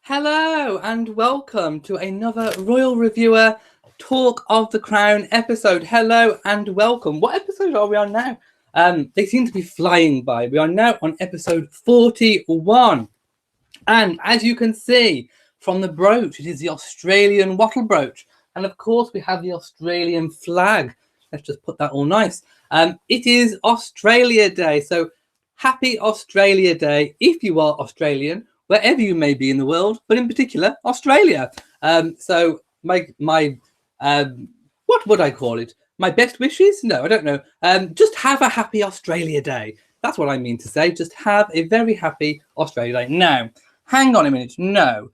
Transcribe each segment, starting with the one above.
Hello and welcome to another Royal Reviewer Talk of the Crown episode. Hello and welcome. What episode are we on now? They seem to be flying by. We are now on episode 41. And as you can see from the brooch, it is the Australian wattle brooch. And of course, we have the Australian flag. Let's just put that all nice. It is Australia Day. So happy Australia Day if you are Australian, wherever you may be in the world, but in particular, Australia. So my what would I call it? My best wishes? No, I don't know. Just have a happy Australia Day. That's what I mean to say. Just have a very happy Australia Day. Now, hang on a minute. No,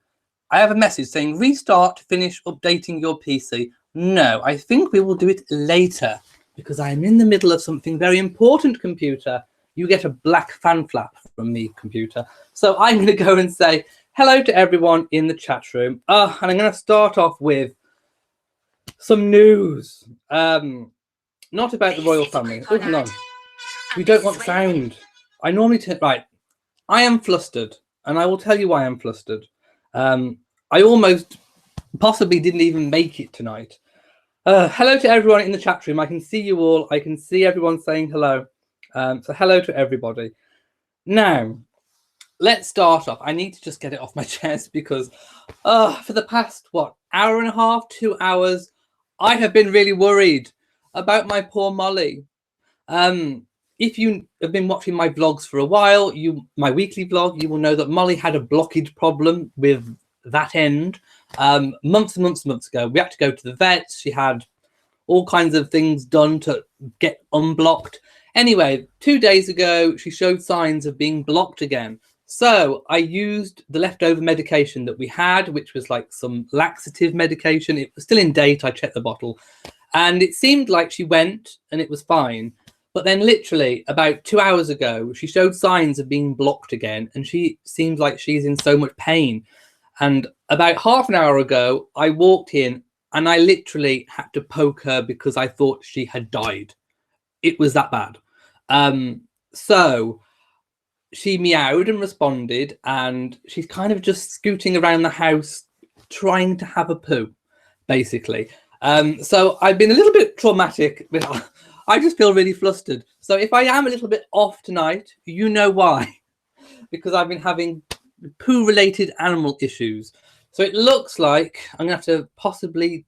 I have a message saying restart to finish updating your PC. No, I think we will do it later because I am in the middle of something very important, computer. You get a black fan flap from me, computer. So I'm going to go and say hello to everyone in the chat room. And I'm going to start off with some news. Not about the royal family. Oh, no. We don't want sound. I normally right. I am flustered, and I will tell you why I'm flustered. I almost possibly didn't even make it tonight. Hello to everyone in the chat room. I can see you all. I can see everyone saying hello. So hello to everybody. Now, let's start off. I need to just get it off my chest because for the past, hour and a half, 2 hours, I have been really worried about my poor Molly. If you have been watching my vlogs for a while, my weekly vlog, you will know that Molly had a blockage problem with that end months ago. We had to go to the vet. She had all kinds of things done to get unblocked. Anyway, 2 days ago, she showed signs of being blocked again. So I used the leftover medication that we had, which was like some laxative medication. It was still in date. I checked the bottle and it seemed like she went and it was fine. But then literally about 2 hours ago, she showed signs of being blocked again. And she seems like she's in so much pain. And about half an hour ago, I walked in and I literally had to poke her because I thought she had died. It was that bad. So she meowed and responded, and she's kind of just scooting around the house trying to have a poo, basically. So I've been a little bit traumatic. I just feel really flustered. So if I am a little bit off tonight, you know why. Because I've been having poo-related animal issues. So it looks like I'm going to have to possibly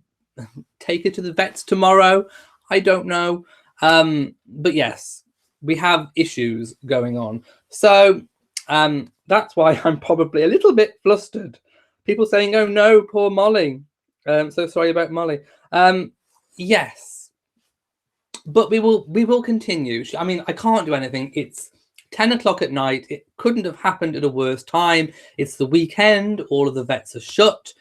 take her to the vets tomorrow. I don't know. But yes, we have issues going on. So that's why I'm probably a little bit flustered. People saying, oh no, poor Molly. So sorry about Molly. Yes, but we will continue. I mean, I can't do anything. It's 10 o'clock at night. It couldn't have happened at a worse time. It's the weekend. All of the vets are shut.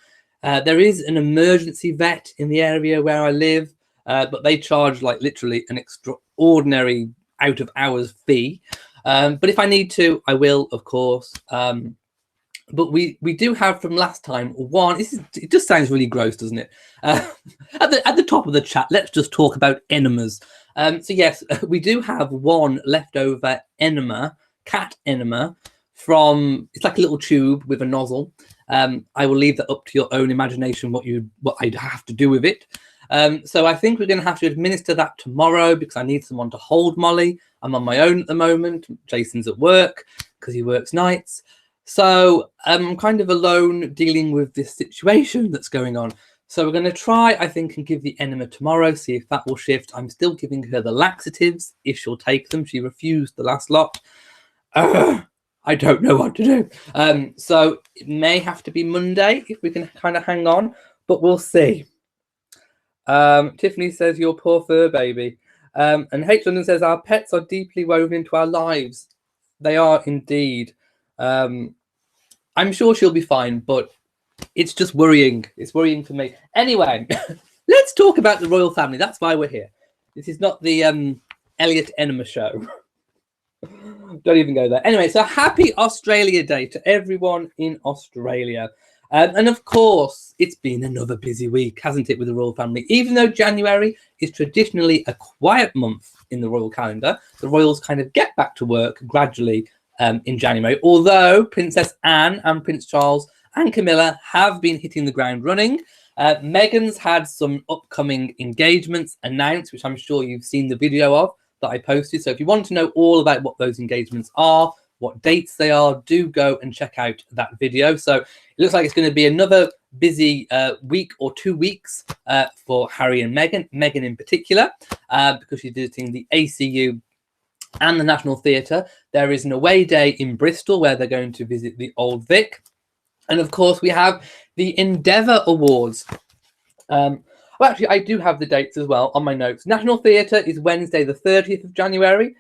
There is an emergency vet in the area where I live. But they charge like literally an extraordinary out of hours fee. But if I need to, I will, of course. But we do have from last time it just sounds really gross, doesn't it? At the top of the chat, let's just talk about enemas. So yes, we do have one leftover enema, cat enema, it's like a little tube with a nozzle. I will leave that up to your own imagination what I'd have to do with it. So I think we're going to have to administer that tomorrow because I need someone to hold Molly. I'm on my own at the moment. Jason's at work because he works nights. So I'm kind of alone dealing with this situation that's going on. So we're going to try, I think, and give the enema tomorrow, see if that will shift. I'm still giving her the laxatives if she'll take them. She refused the last lot. I don't know what to do. So it may have to be Monday if we can kind of hang on, but we'll see. Tiffany says, your poor fur baby. And H. London says, our pets are deeply woven into our lives. They are indeed. I'm sure she'll be fine, but it's just worrying. It's worrying for me. Anyway, let's talk about the royal family. That's why we're here. This is not the Elliot Enema show. Don't even go there. Anyway, so happy Australia Day to everyone in Australia. And of course, it's been another busy week, hasn't it, with the royal family? Even though January is traditionally a quiet month in the royal calendar, the royals kind of get back to work gradually in January. Although Princess Anne and Prince Charles and Camilla have been hitting the ground running. Meghan's had some upcoming engagements announced, which I'm sure you've seen the video of that I posted. So if you want to know all about what those engagements are, what dates they are, do go and check out that video. So it looks like it's going to be another busy week or 2 weeks for Harry and Meghan in particular, because she's visiting the ACU and the National Theatre. There is an away day in Bristol where they're going to visit the Old Vic. And of course, we have the Endeavour Awards. Well, actually, I do have the dates as well on my notes. National Theatre is Wednesday, the 30th of January.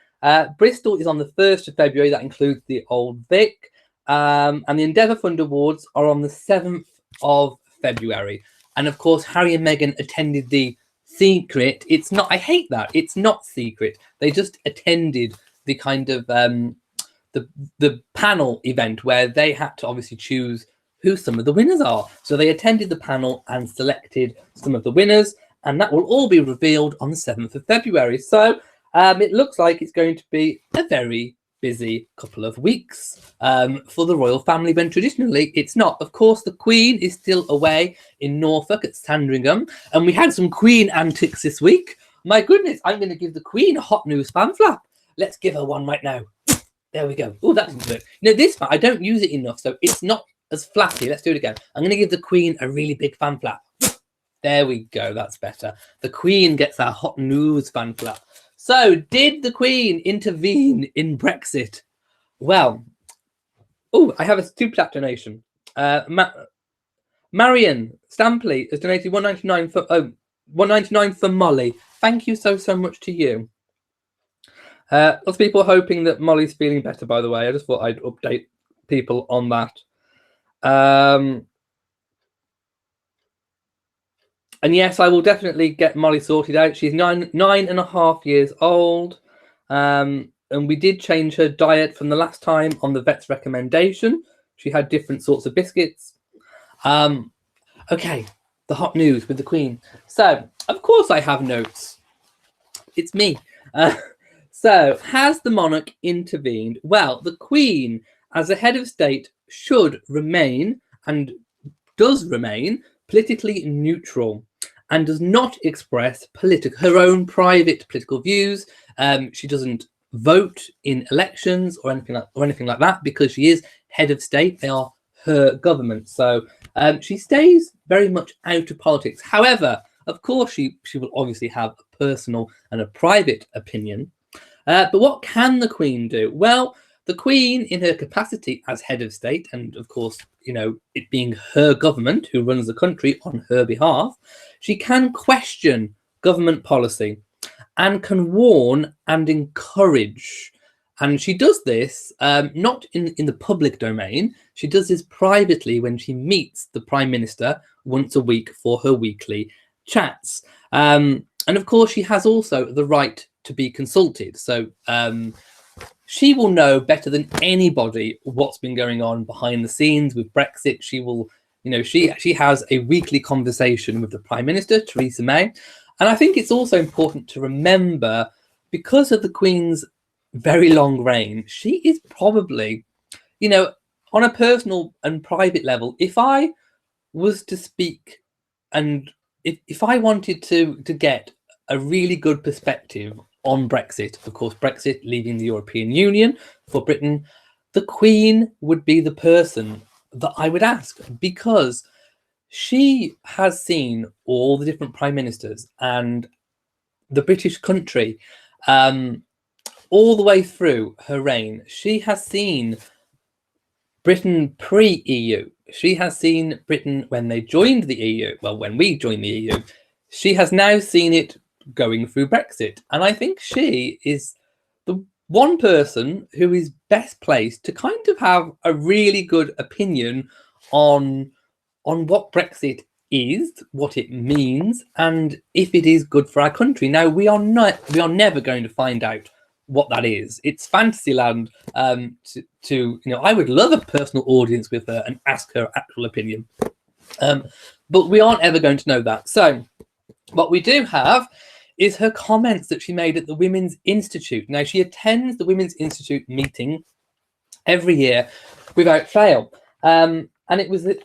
Bristol is on the 1st of February. That includes the Old Vic. And the Endeavour Fund Awards are on the 7th of February. And of course, Harry and Meghan attended the secret. It's not, I hate that. It's not secret. They just attended the kind of the panel event where they had to obviously choose who some of the winners are. So they attended the panel and selected some of the winners, and that will all be revealed on the 7th of February. So it looks like it's going to be a very busy couple of weeks for the royal family, when traditionally it's not. Of course, the Queen is still away in Norfolk at Sandringham, and we had some Queen antics this week. My goodness, I'm going to give the Queen a hot news fan flap. Let's give her one right now. There we go. Oh, that didn't work. You know, this fan, I don't use it enough, so it's not as flappy. Let's do it again. I'm going to give the Queen a really big fan flap. There we go. That's better. The Queen gets our hot news fan flap. So, did the Queen intervene in Brexit? Well, oh, I have a super chat donation. Marion Stampley has donated $1.99 for Molly. Thank you so much to you. Lots of people hoping that Molly's feeling better, by the way. I just thought I'd update people on that. And yes, I will definitely get Molly sorted out. She's 9.5 years old. And we did change her diet from the last time on the vet's recommendation. She had different sorts of biscuits. Okay, the hot news with the Queen. So, of course I have notes. It's me. So, has the monarch intervened? Well, the Queen, as a head of state, should remain, and does remain, politically neutral, and does not express her own private political views. She doesn't vote in elections or anything like that, because she is head of state. They are her government. So she stays very much out of politics. However, of course, she will obviously have a personal and a private opinion. But what can the Queen do? Well, the Queen, in her capacity as head of state, and of course, you know, it being her government who runs the country on her behalf, she can question government policy and can warn and encourage. And she does this not in the public domain. She does this privately when she meets the Prime Minister once a week for her weekly chats. And of course, she has also the right to be consulted. So she will know better than anybody what's been going on behind the scenes with Brexit. She will, you know, she has a weekly conversation with the Prime Minister, Theresa May. And I think it's also important to remember, because of the Queen's very long reign, she is probably, you know, on a personal and private level, if I was to speak and if I wanted to get a really good perspective on Brexit, of course, Brexit, leaving the European Union for Britain, the Queen would be the person that I would ask, because she has seen all the different prime ministers and the British country all the way through her reign. She has seen Britain pre-EU. She has seen Britain when they joined the EU. Well, when we joined the EU. She has now seen it going through Brexit. And I think she is the one person who is best placed to kind of have a really good opinion on what Brexit is, what it means, and if it is good for our country. Now, we are never going to find out what that is. It's Fantasyland to you know, I would love a personal audience with her and ask her actual opinion. But we aren't ever going to know that. So what we do have is her comments that she made at the Women's Institute. Now, she attends the Women's Institute meeting every year without fail. And and it was a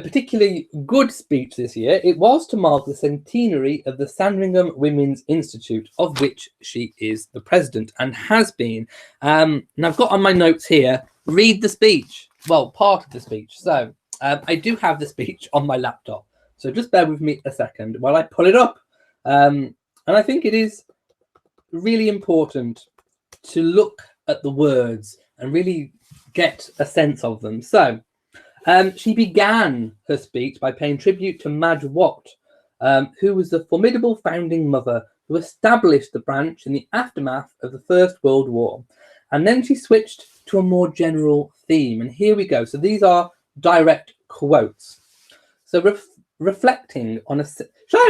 particularly good speech this year. It was to mark the centenary of the Sandringham Women's Institute, of which she is the president and has been. And I've got on my notes here, read the speech. Well, part of the speech. So I do have the speech on my laptop. So just bear with me a second while I pull it up. And I think it is really important to look at the words and really get a sense of them. So she began her speech by paying tribute to Madge Watt, who was the formidable founding mother who established the branch in the aftermath of the First World War. And then she switched to a more general theme. And here we go. So these are direct quotes. So reflecting on a...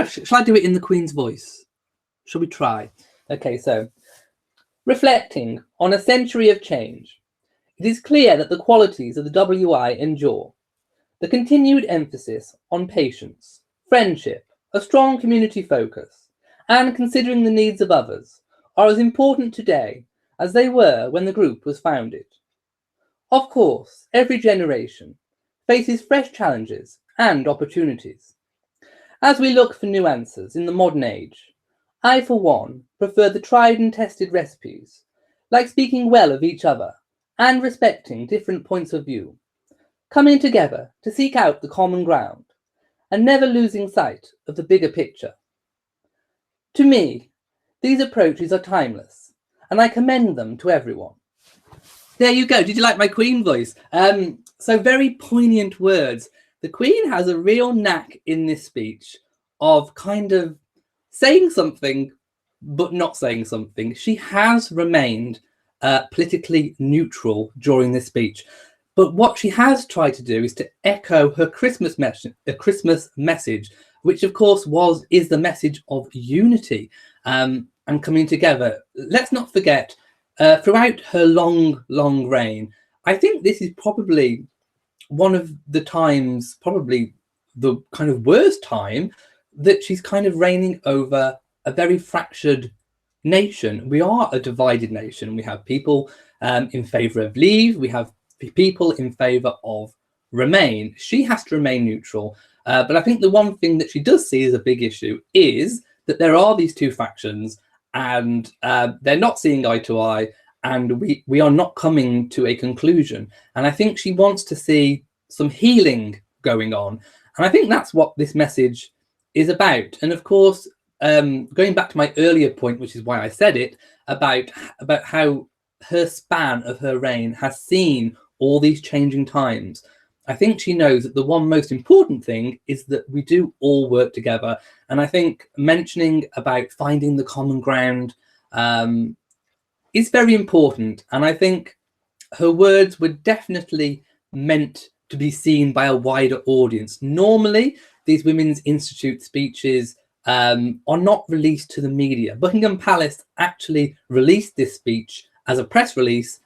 Shall I do it in the Queen's voice? Shall we try? Okay, so reflecting on a century of change, it is clear that the qualities of the WI endure. The continued emphasis on patience, friendship, a strong community focus, and considering the needs of others are as important today as they were when the group was founded. Of course, every generation faces fresh challenges and opportunities. As we look for new answers in the modern age, I, for one, prefer the tried and tested recipes, like speaking well of each other and respecting different points of view, coming together to seek out the common ground, and never losing sight of the bigger picture. To me, these approaches are timeless, and I commend them to everyone. There you go. Did you like my Queen voice? So very poignant words. The Queen has a real knack in this speech of kind of saying something, but not saying something. She has remained politically neutral during this speech. But what she has tried to do is to echo her Christmas message, which of course is the message of unity and coming together. Let's not forget, throughout her long reign, I think this is probably one of the times, probably the kind of worst time, that she's kind of reigning over a very fractured nation. We are a divided nation. We have people in favour of leave. We have people in favour of remain. She has to remain neutral. But I think the one thing that she does see as a big issue is that there are these two factions and they're not seeing eye to eye, and we are not coming to a conclusion. And I think she wants to see some healing going on. And I think that's what this message is about. And of course, going back to my earlier point, which is why I said it, about how her span of her reign has seen all these changing times. I think she knows that the one most important thing is that we do all work together. And I think mentioning about finding the common ground is very important. And I think her words were definitely meant to be seen by a wider audience. Normally, these Women's Institute speeches are not released to the media. Buckingham Palace actually released this speech as a press release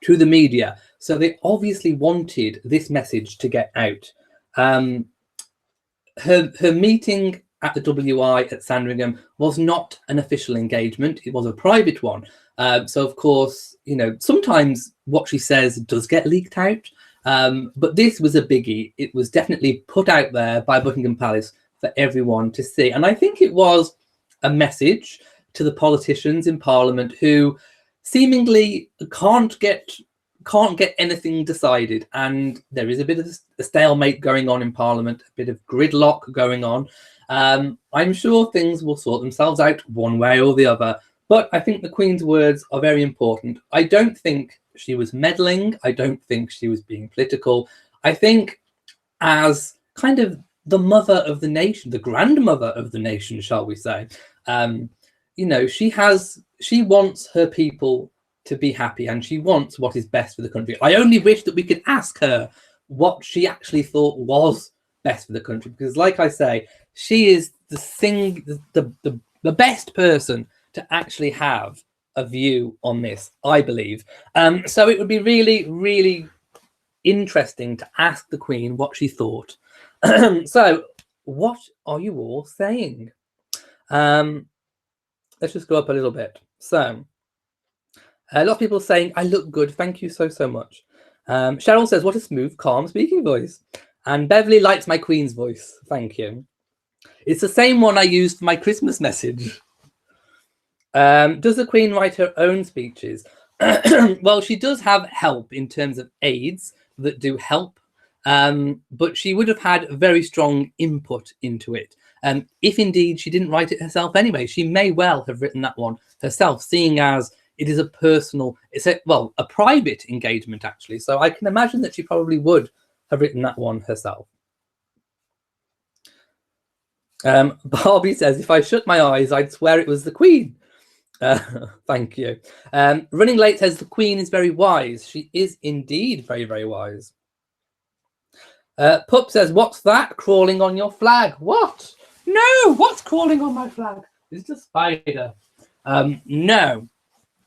to the media. So they obviously wanted this message to get out. Her meeting at the WI at Sandringham was not an official engagement. It was a private one. So of course, you know, sometimes what she says does get leaked out. But this was a biggie. It was definitely put out there by Buckingham Palace for everyone to see. And I think it was a message to the politicians in Parliament who seemingly can't get anything decided. And there is a bit of a stalemate going on in Parliament, a bit of gridlock going on. I'm sure things will sort themselves out one way or the other. But I think the Queen's words are very important. I don't think she was meddling. I don't think she was being political. I think as kind of the mother of the nation, the grandmother of the nation, shall we say, you know, she wants her people to be happy, and she wants what is best for the country. I only wish that we could ask her what she actually thought was best for the country, because like I say, she is the best person to actually have a view on this, I believe. So it would be really, really interesting to ask the Queen what she thought. So what are you all saying? Let's just go up a little bit. So a lot of people saying, I look good. Thank you so much. Cheryl says, what a smooth, calm speaking voice. And Beverly likes my Queen's voice. Thank you. It's the same one I used for my Christmas message. Does the Queen write her own speeches? Well, she does have help in terms of aides that do help, but she would have had very strong input into it. If indeed she didn't write it herself anyway, she may well have written that one herself, seeing as it is a personal, it's a private engagement actually. So I can imagine that she probably would have written that one herself. Barbie says, if I shut my eyes, I'd swear it was the Queen. Thank you. Running Late says the Queen is very wise. She is indeed very, very wise. Pup says, what's that crawling on your flag? What? No, what's crawling on my flag? Is it a spider? No,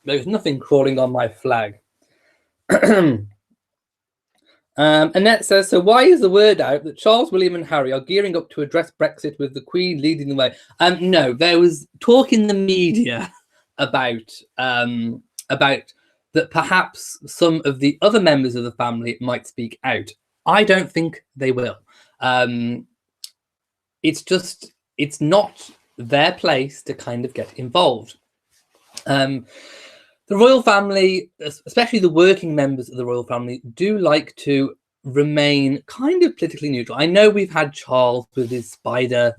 there's nothing crawling on my flag. Annette says, so why is the word out that Charles, William and Harry are gearing up to address Brexit with the Queen leading the way? No, there was talk in the media about that perhaps some of the other members of the family might speak out. I don't think they will. It's not their place to kind of get involved. The royal family, especially the working members of the royal family, do like to remain kind of politically neutral. I know we've had Charles with his spider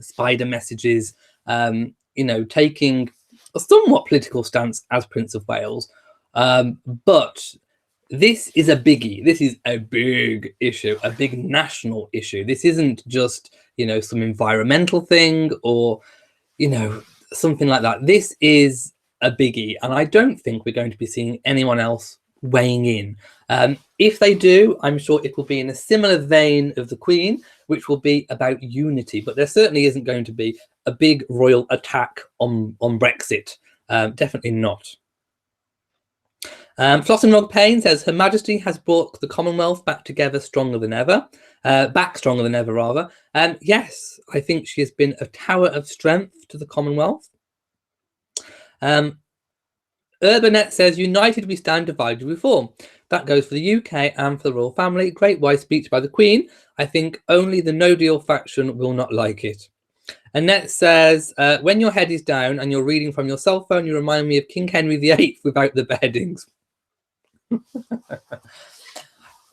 messages, taking a somewhat political stance as Prince of Wales. But this is a biggie. This is a big issue, a big national issue. This isn't just, some environmental thing or, something like that. This is a biggie, and I don't think we're going to be seeing anyone else weighing in. If they do, I'm sure it will be in a similar vein of the Queen, which will be about unity, but there certainly isn't going to be a big royal attack on Brexit. Definitely not. Floss and Rog Payne says, Her Majesty has brought the Commonwealth back together stronger than ever. Yes, I think she has been a tower of strength to the Commonwealth. Urbanet says, united we stand, divided we fall. That goes for the UK and for the royal family. Great wise speech by the Queen. I think only the no deal faction will not like it. Annette says, when your head is down and you're reading from your cell phone, you remind me of King Henry VIII without the beheadings.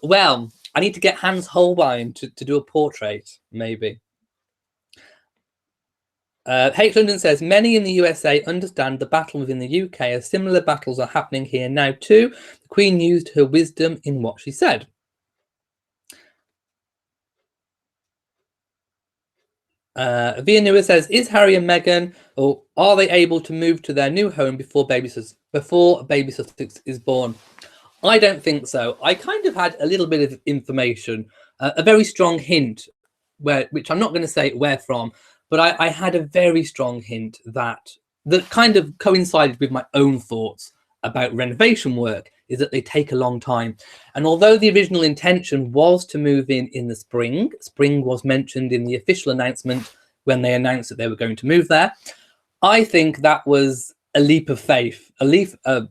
Well, I need to get Hans Holbein to do a portrait, maybe. H. London says, many in the USA understand the battle within the UK as similar battles are happening here now too. The Queen used her wisdom in what she said. Villanueva says, is Harry and Meghan, or are they able to move to their new home before baby Sussex is born? I don't think so. I kind of had a little bit of information, a very strong hint, which I'm not going to say where from, but I had a very strong hint that kind of coincided with my own thoughts about renovation work, is that they take a long time. And although the original intention was to move in the spring was mentioned in the official announcement when they announced that they were going to move there, I think that was a leap of faith, a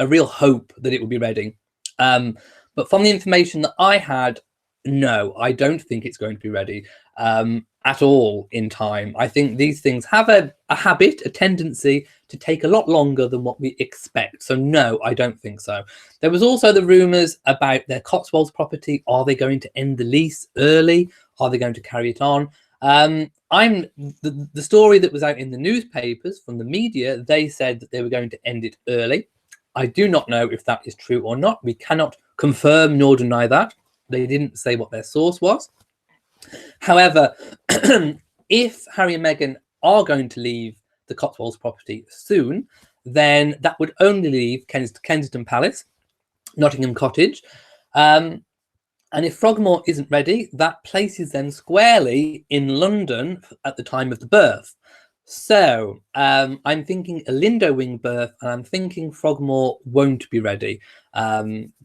real hope that it would be ready. But from the information that I had, no, I don't think it's going to be ready at all in time. I think these things have a habit, a tendency to take a lot longer than what we expect. So no, I don't think so. There was also the rumours about their Cotswolds property. Are they going to end the lease early? Are they going to carry it on? The story that was out in the newspapers from the media, they said that they were going to end it early. I do not know if that is true or not. We cannot confirm nor deny that. They didn't say what their source was. However, if Harry and Meghan are going to leave the Cotswolds property soon, then that would only leave Kensington Palace, Nottingham Cottage. And if Frogmore isn't ready, that places them squarely in London at the time of the birth. So I'm thinking a Lindo wing birth, and I'm thinking Frogmore won't be ready.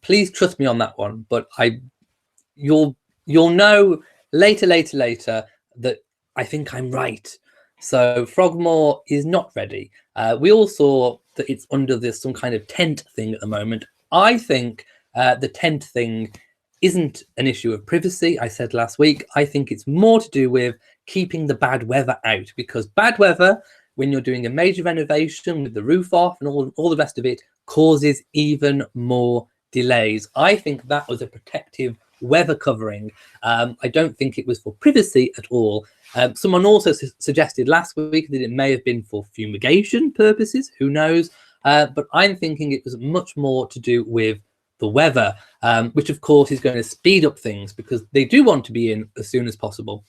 Please trust me on that one, but you'll know later that I think I'm right. So Frogmore is not ready. We all saw that it's under some kind of tent thing at the moment. I think the tent thing isn't an issue of privacy. I said last week, I think it's more to do with keeping the bad weather out, because bad weather, when you're doing a major renovation with the roof off and all the rest of it, causes even more delays. I think that was a protective weather covering. I don't think it was for privacy at all. Someone also suggested last week that it may have been for fumigation purposes. Who knows? But I'm thinking it was much more to do with the weather, which of course is going to speed up things because they do want to be in as soon as possible.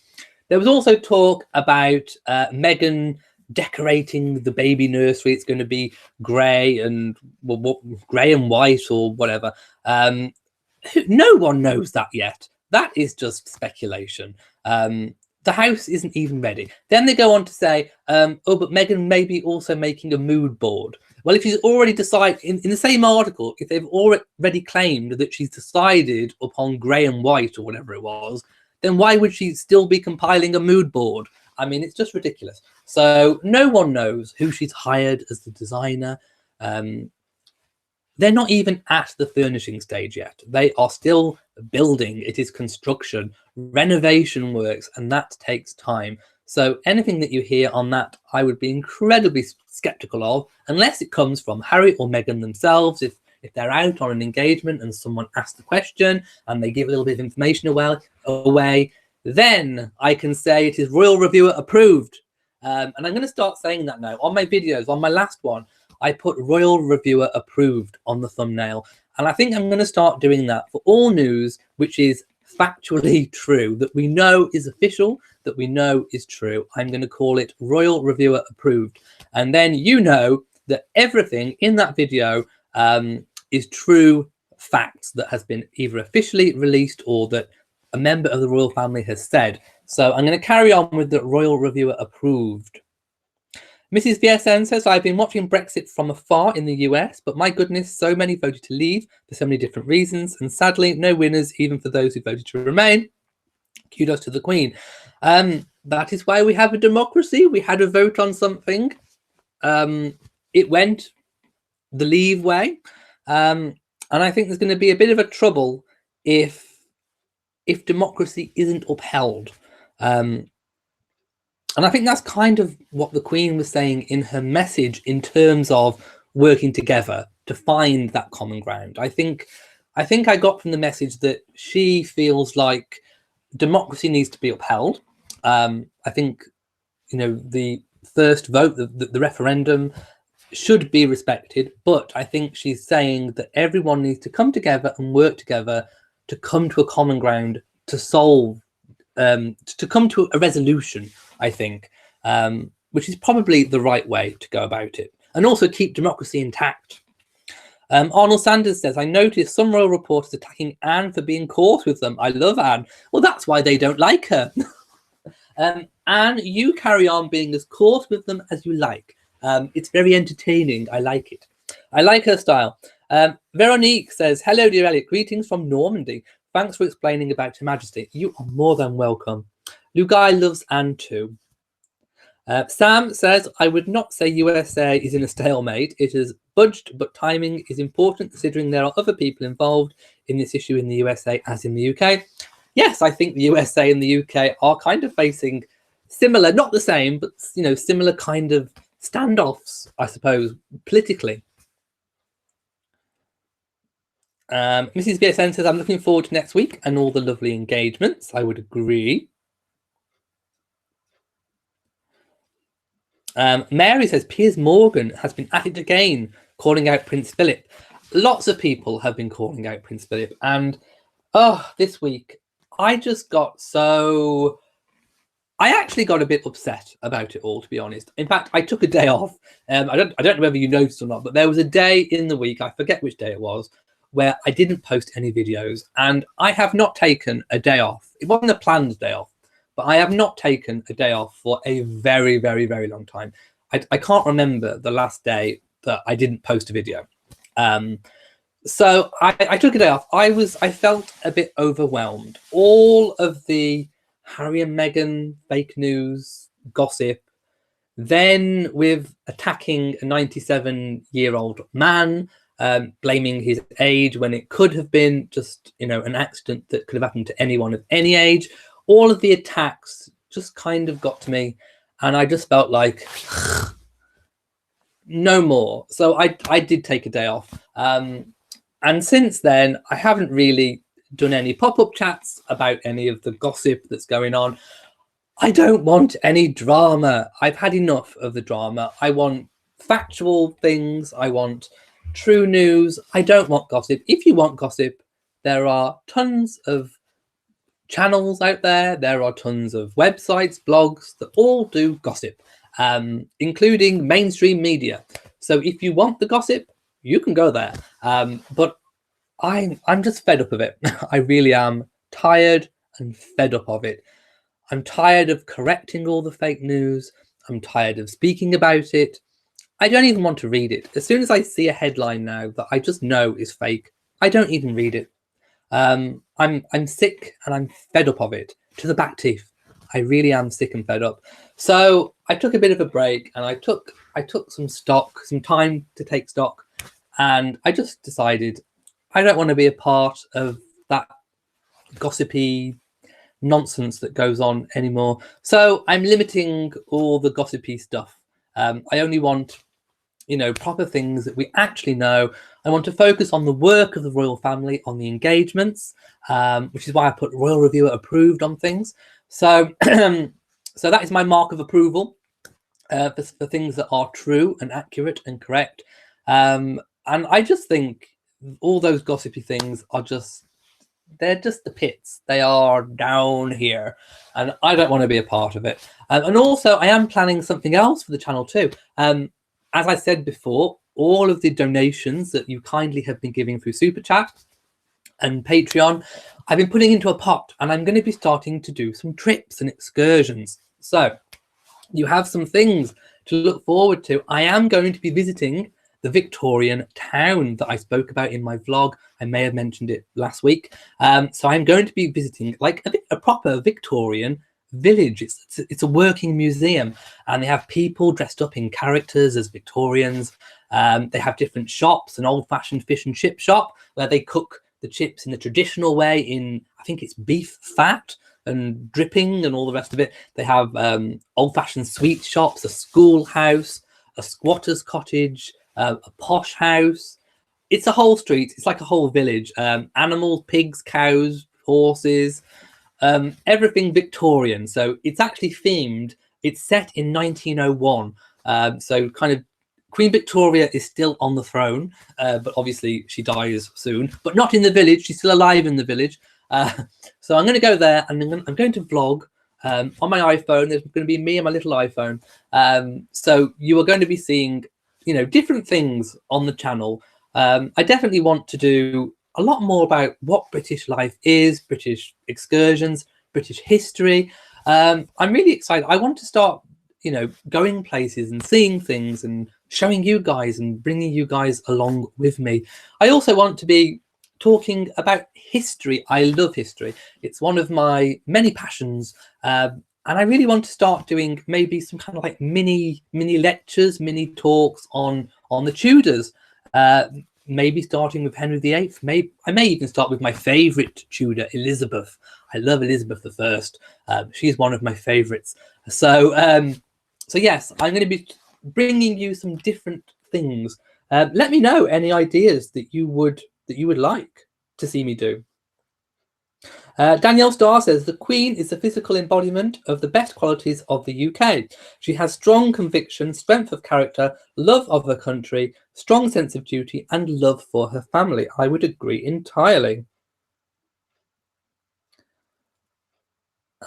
There was also talk about Meghan decorating the baby nursery. It's going to be grey and grey and white or whatever. No one knows that yet. That is just speculation. The house isn't even ready. Then they go on to say, oh, but Meghan may be also making a mood board. Well, if she's already decided, in the same article, if they've already claimed that she's decided upon grey and white or whatever it was, then why would she still be compiling a mood board? I mean, it's just ridiculous. So no one knows who she's hired as the designer. They're not even at the furnishing stage yet. They are still building. It is construction, renovation works, and that takes time. So anything that you hear on that, I would be incredibly skeptical of, unless it comes from Harry or Meghan themselves. If they're out on an engagement and someone asks the question and they give a little bit of information away, then I can say it is Royal Reviewer approved. And I'm going to start saying that now on my videos. On my last one, I put Royal Reviewer approved on the thumbnail. And I think I'm going to start doing that for all news which is factually true, that we know is official, that we know is true. I'm going to call it Royal Reviewer approved. And then you know that everything in that video is true facts that has been either officially released or that a member of the royal family has said. So I'm going to carry on with the Royal Reviewer approved. Mrs. VSN says, I've been watching Brexit from afar in the US, but my goodness, so many voted to leave for so many different reasons. And sadly, no winners, even for those who voted to remain. Kudos to the Queen. That is why we have a democracy. We had a vote on something. It went the leave way. And I think there's going to be a bit of a trouble if democracy isn't upheld. And I think that's kind of what the Queen was saying in her message in terms of working together to find that common ground. I think I got from the message that she feels like democracy needs to be upheld. I think, you know, the first vote, the referendum should be respected, but I think she's saying that everyone needs to come together and work together to come to a common ground, to solve, to come to a resolution, I think, which is probably the right way to go about it, and also keep democracy intact. Arnold Sanders says, I noticed some royal reporters attacking Anne for being coarse with them. I love Anne. Well, that's why they don't like her. Anne, you carry on being as coarse with them as you like. It's very entertaining. I like it. I like her style. Veronique says, hello, dear Elliot. Greetings from Normandy. Thanks for explaining about Her Majesty. You are more than welcome. Lugai loves Anne too. Sam says, I would not say USA is in a stalemate. It has budged, but timing is important considering there are other people involved in this issue in the USA as in the UK. Yes, I think the USA and the UK are kind of facing similar, not the same, but, you know, similar kind of standoffs, I suppose, politically. Mrs. BSN says, I'm looking forward to next week and all the lovely engagements. I would agree. Mary says, Piers Morgan has been at it again, calling out Prince Philip. Lots of people have been calling out Prince Philip. And, this week, I just got so... I actually got a bit upset about it all, to be honest. In fact, I took a day off. I don't know whether you noticed or not, but there was a day in the week, I forget which day it was, where I didn't post any videos. And I have not taken a day off. It wasn't a planned day off, but I have not taken a day off for a very, very, very long time. I can't remember the last day that I didn't post a video. So I took a day off. I felt a bit overwhelmed. All of the Harry and Meghan fake news, gossip, then with attacking a 97-year-old man, blaming his age when it could have been just, an accident that could have happened to anyone of any age. All of the attacks just kind of got to me, and I just felt like no more. So I did take a day off. And since then, I haven't really done any pop-up chats about any of the gossip that's going on. I don't want any drama. I've had enough of the drama. I want factual things. I want true news. I don't want gossip. If you want gossip, there are tons of channels out there. There are tons of websites, blogs that all do gossip, including mainstream media. So if you want the gossip, you can go there. But I'm just fed up of it. I really am tired and fed up of it. I'm tired of correcting all the fake news. I'm tired of speaking about it. I don't even want to read it. As soon as I see a headline now that I just know is fake, I don't even read it. I'm sick and I'm fed up of it to the back teeth. I really am sick and fed up. So I took a bit of a break, and I took some time to take stock, and I just decided I don't want to be a part of that gossipy nonsense that goes on anymore. So I'm limiting all the gossipy stuff. I only want, proper things that we actually know. I want to focus on the work of the royal family, on the engagements, which is why I put Royal Reviewer approved on things. So, so that is my mark of approval for things that are true and accurate and correct. And I just think all those gossipy things are they're just the pits. They are down here, and I don't want to be a part of it. And also, I am planning something else for the channel too. As I said before, all of the donations that you kindly have been giving through Super Chat and Patreon, I've been putting into a pot, and I'm going to be starting to do some trips and excursions. So you have some things to look forward to. I am going to be visiting the Victorian town that I spoke about in my vlog. I may have mentioned it last week. So I'm going to be visiting like a proper Victorian village. It's a working museum, and they have people dressed up in characters as Victorians. They have different shops, an old-fashioned fish and chip shop where they cook the chips in the traditional way in, I think it's beef fat and dripping and all the rest of it. They have old-fashioned sweet shops, a schoolhouse, a squatter's cottage, a posh house. It's a whole street. It's like a whole village. Animals, pigs, cows, horses, everything Victorian. So it's actually themed. It's set in 1901. So kind of Queen Victoria is still on the throne, but obviously she dies soon, but not in the village. She's still alive in the village. So I'm going to go there, and I'm going to vlog on my iPhone. There's going to be me and my little iPhone. So you are going to be seeing, different things on the channel. I definitely want to do a lot more about what British life is, British excursions, British history. I'm really excited. I want to start, going places and seeing things and showing you guys and bringing you guys along with me. I also want to be talking about history. I love history. It's one of my many passions. And I really want to start doing maybe some kind of like mini lectures, mini talks on the Tudors. Maybe starting with Henry VIII. I may even start with my favourite Tudor, Elizabeth. I love Elizabeth I. She's one of my favourites. So yes, I'm going to be bringing you some different things. Let me know any ideas that you would like to see me do. Danielle Starr says, the Queen is the physical embodiment of the best qualities of the UK. She has strong conviction, strength of character, love of her country, strong sense of duty, and love for her family. I would agree entirely.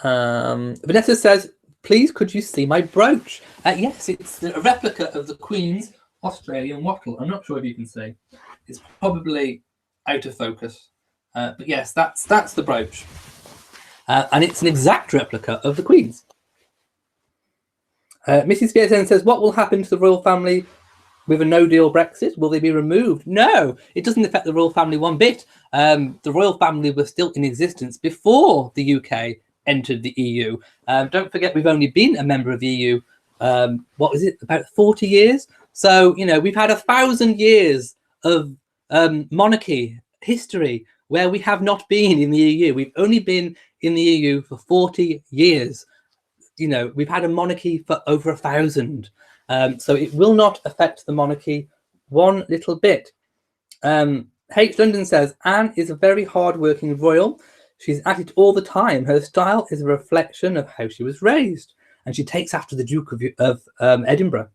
Vanessa says, please could you see my brooch? Yes, it's a replica of the Queen's Australian wattle. I'm not sure if you can see. It's probably out of focus. But yes, that's the brooch. And it's an exact replica of the Queen's. Mrs. Spearson says, what will happen to the royal family with a no-deal Brexit? Will they be removed? No, it doesn't affect the royal family one bit. The royal family was still in existence before the UK entered the EU. Don't forget, we've only been a member of the EU, what was it, about 40 years? So, we've had 1,000 years of monarchy history where we have not been in the EU. We've only been in the EU for 40 years. You know, we've had a monarchy for over 1,000. So it will not affect the monarchy one little bit. H. London says, Anne is a very hard-working royal. She's at it all the time. Her style is a reflection of how she was raised. And she takes after the Duke of Edinburgh.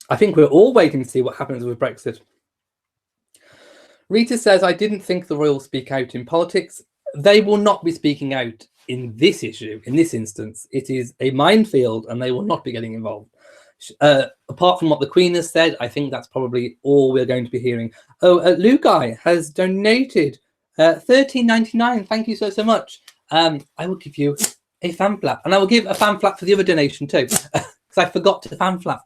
I think we're all waiting to see what happens with Brexit. Rita says, I didn't think the royals speak out in politics. They will not be speaking out in this issue, in this instance. It is a minefield and they will not be getting involved. Apart from what the Queen has said, I think that's probably all we're going to be hearing. Oh, Lugai has donated $13.99. Thank you so much. I will give you a fan flap, and I will give a fan flap for the other donation too, because I forgot to fan flap.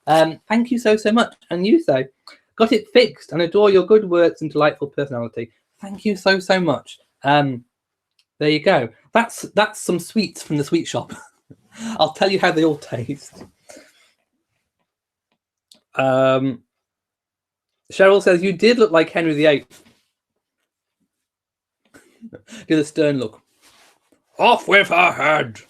Thank you so much. And you say, got it fixed and adore your good words and delightful personality. Thank you so much. There you go. That's some sweets from the sweet shop. I'll tell you how they all taste. Cheryl says, you did look like Henry VIII. Do the stern look. Off with her head.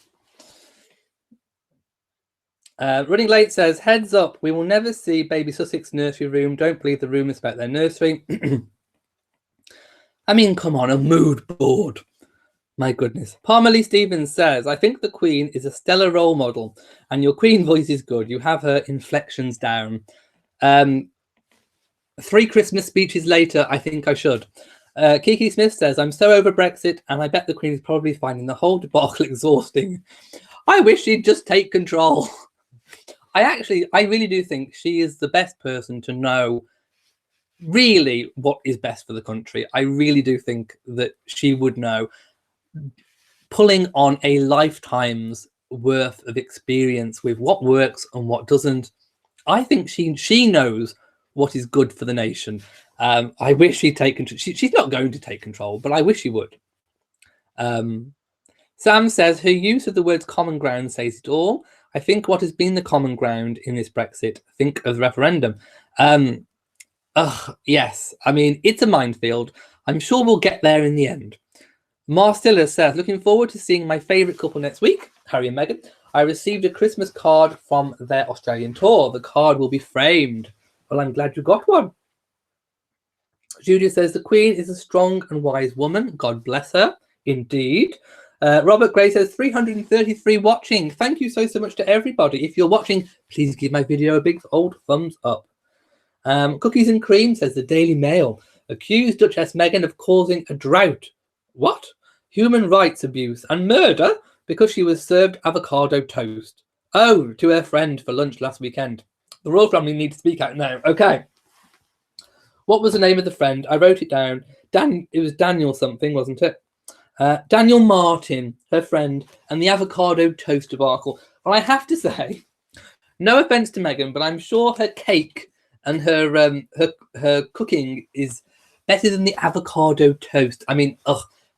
Running Late says, heads up, we will never see baby Sussex nursery room. Don't believe the rumours about their nursery. I mean, come on, a mood board. My goodness. Parmalee Stevens says, I think the Queen is a stellar role model and your Queen voice is good. You have her inflections down. 3 Christmas speeches later, I think I should. Kiki Smith says, I'm so over Brexit and I bet the Queen is probably finding the whole debacle exhausting. I wish she'd just take control. I really do think she is the best person to know really what is best for the country. I really do think that she would know. Pulling on a lifetime's worth of experience with what works and what doesn't, I think she knows what is good for the nation. I wish she'd take control. She's not going to take control, but I wish she would. Sam says, her use of the words common ground says it all. I think what has been the common ground in this Brexit, think of the referendum. Yes, I mean, it's a minefield. I'm sure we'll get there in the end. Marcella says, looking forward to seeing my favourite couple next week, Harry and Meghan. I received a Christmas card from their Australian tour. The card will be framed. Well, I'm glad you got one. Julia says, the Queen is a strong and wise woman. God bless her. Indeed. Robert Gray says, 333 watching. Thank you so much to everybody. If you're watching, please give my video a big old thumbs up. Cookies and Cream says, the Daily Mail. Accused Duchess Meghan of causing a drought. What? Human rights abuse and murder because she was served avocado toast. Oh, to her friend for lunch last weekend. The royal family need to speak out now. Okay. What was the name of the friend? I wrote it down. It was Daniel something, wasn't it? Daniel Martin, her friend, and the avocado toast debacle. Well, I have to say, no offence to Meghan, but I'm sure her cake and her cooking is better than the avocado toast. I mean,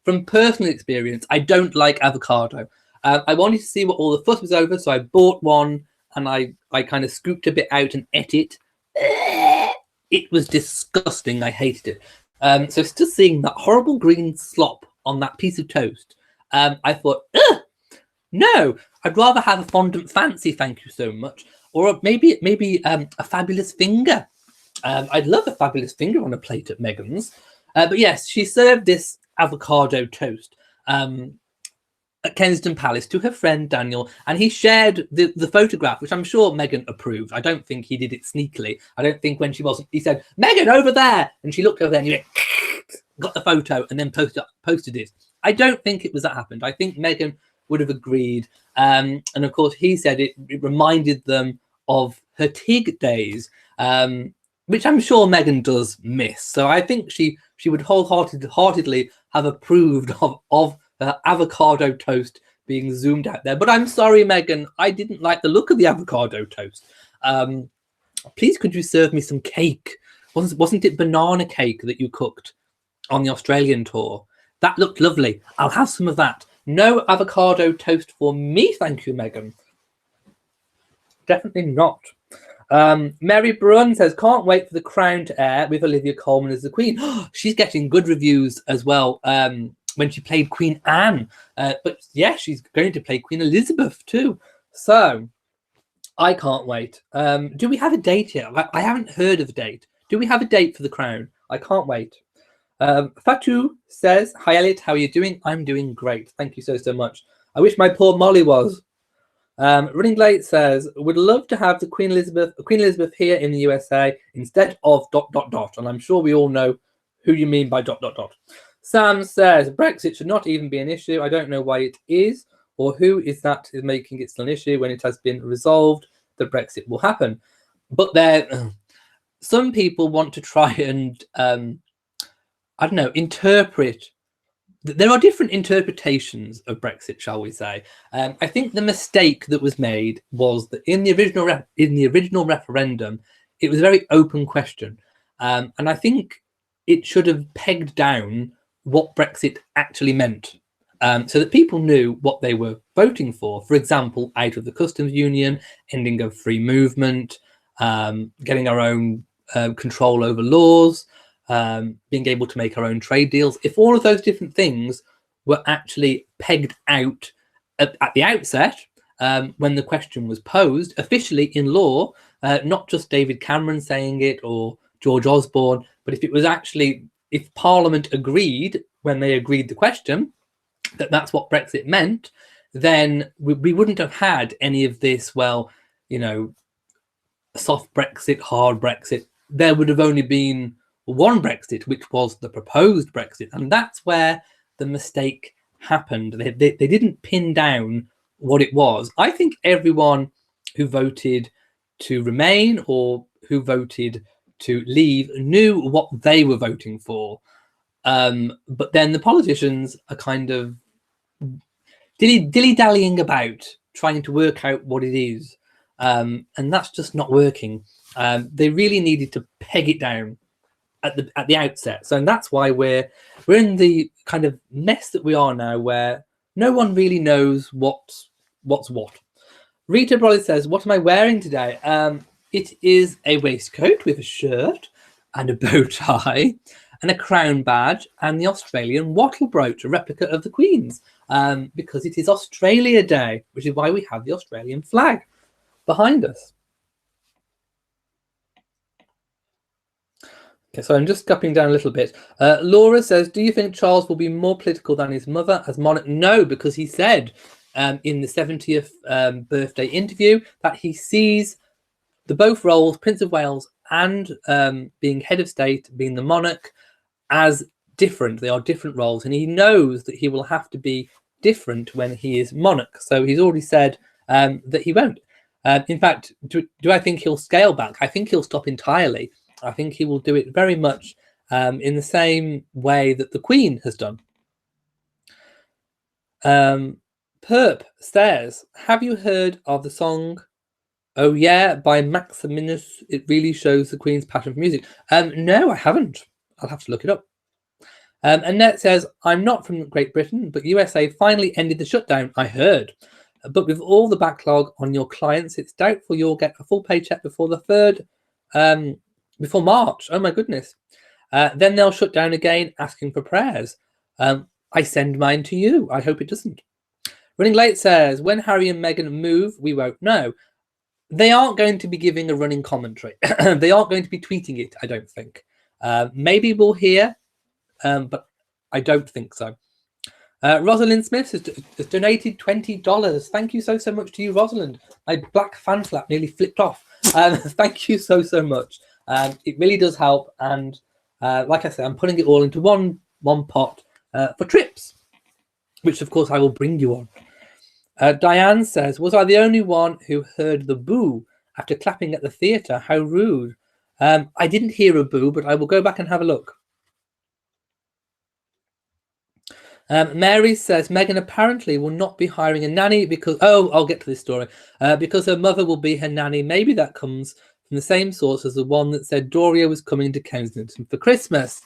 from personal experience, I don't like avocado. I wanted to see what all the fuss was over, so I bought one and I kind of scooped a bit out and ate it. It was disgusting. I hated it. So still seeing that horrible green slop on that piece of toast, I thought, no, I'd rather have a fondant fancy, thank you so much. Or maybe a fabulous finger. I'd love a fabulous finger on a plate at Meghan's. But yes, she served this avocado toast at Kensington Palace to her friend Daniel, and he shared the photograph, which I'm sure Meghan approved. I don't think he did it sneakily. I don't think when she wasn't, he said, Meghan, over there, and she looked over there and he went, got the photo and then posted it. I don't think it was that happened. I think Meghan would have agreed, and of course he said it reminded them of her TIG days, which I'm sure Meghan does miss. So I think she would wholeheartedly have approved of her avocado toast being zoomed out there. But I'm sorry, Meghan, I didn't like the look of the avocado toast. Please, could you serve me some cake? Wasn't it banana cake that you cooked on the Australian tour? That looked lovely. I'll have some of that. No avocado toast for me, thank you, Meghan. Definitely not. Mary Brun says, can't wait for The Crown to air with Olivia Colman as the Queen. She's getting good reviews as well when she played Queen Anne. But yeah, she's going to play Queen Elizabeth too. So I can't wait. Do we have a date yet? I haven't heard of a date. Do we have a date for The Crown? I can't wait. Fatu says, hi Elliot, how are you doing? I'm doing great. Thank you so much. I wish my poor Molly was. Running Late says, would love to have the Queen Elizabeth here in the USA instead of ... And I'm sure we all know who you mean by ... Sam says, Brexit should not even be an issue. I don't know why it is, or who is that is making it still an issue when it has been resolved that Brexit will happen. But there, some people want to try and, I don't know, interpret. There are different interpretations of Brexit, shall we say. I think the mistake that was made was that in the original referendum, it was a very open question. And I think it should have pegged down what Brexit actually meant so that people knew what they were voting for. For example, out of the customs union, ending of free movement, getting our own control over laws, being able to make our own trade deals. If all of those different things were actually pegged out at the outset, when the question was posed officially in law, not just David Cameron saying it or George Osborne, but if it was actually, if Parliament agreed when they agreed the question that that's what Brexit meant, then we wouldn't have had any of this, well, you know, soft Brexit, hard Brexit. There would have only been one Brexit, which was the proposed Brexit. And that's where the mistake happened. They didn't pin down what it was. I think everyone who voted to remain or who voted to leave knew what they were voting for. But then the politicians are kind of dilly-dallying about trying to work out what it is. And that's just not working. They really needed to peg it down at the outset. So that's why we're in the kind of mess that we are now, where no one really knows what's what. Rita Brolly says, what am I wearing today? It is a waistcoat with a shirt and a bow tie and a crown badge and the Australian wattle brooch, a replica of the Queen's, because it is Australia Day, which is why we have the Australian flag behind us. Okay, so I'm just scupping down a little bit. Laura says, do you think Charles will be more political than his mother as monarch? No, because he said in the 70th birthday interview that he sees both roles, Prince of Wales and being head of state, being the monarch, as different. They are different roles, and he knows that he will have to be different when he is monarch. So he's already said that he won't. In fact, do I think he'll scale back? I think he'll stop entirely. I think he will do it very much in the same way that the Queen has done. Perp says, have you heard of the song Oh Yeah by Maximinus? It really shows the Queen's passion for music. No, I haven't. I'll have to look it up. Annette says, I'm not from Great Britain, but USA finally ended the shutdown, I heard. But with all the backlog on your clients, it's doubtful you'll get a full paycheck before the 3rd, before March. Oh my goodness. Then they'll shut down again, asking for prayers. I send mine to you. I hope it doesn't. Running Late says, when Harry and Meghan move, we won't know. They aren't going to be giving a running commentary. They aren't going to be tweeting it, I don't think. Maybe we'll hear, but I don't think so. Rosalind Smith has donated $20. Thank you so much to you, Rosalind. My black fan flap nearly flipped off. Thank you so much. It really does help. And like I said, I'm putting it all into one pot for trips, which of course I will bring you on. Diane says, was I the only one who heard the boo after clapping at the theatre? How rude. I didn't hear a boo, but I will go back and have a look. Mary says, Meghan apparently will not be hiring a nanny because, I'll get to this story, because her mother will be her nanny. Maybe that comes from the same source as the one that said Doria was coming to Kensington for Christmas.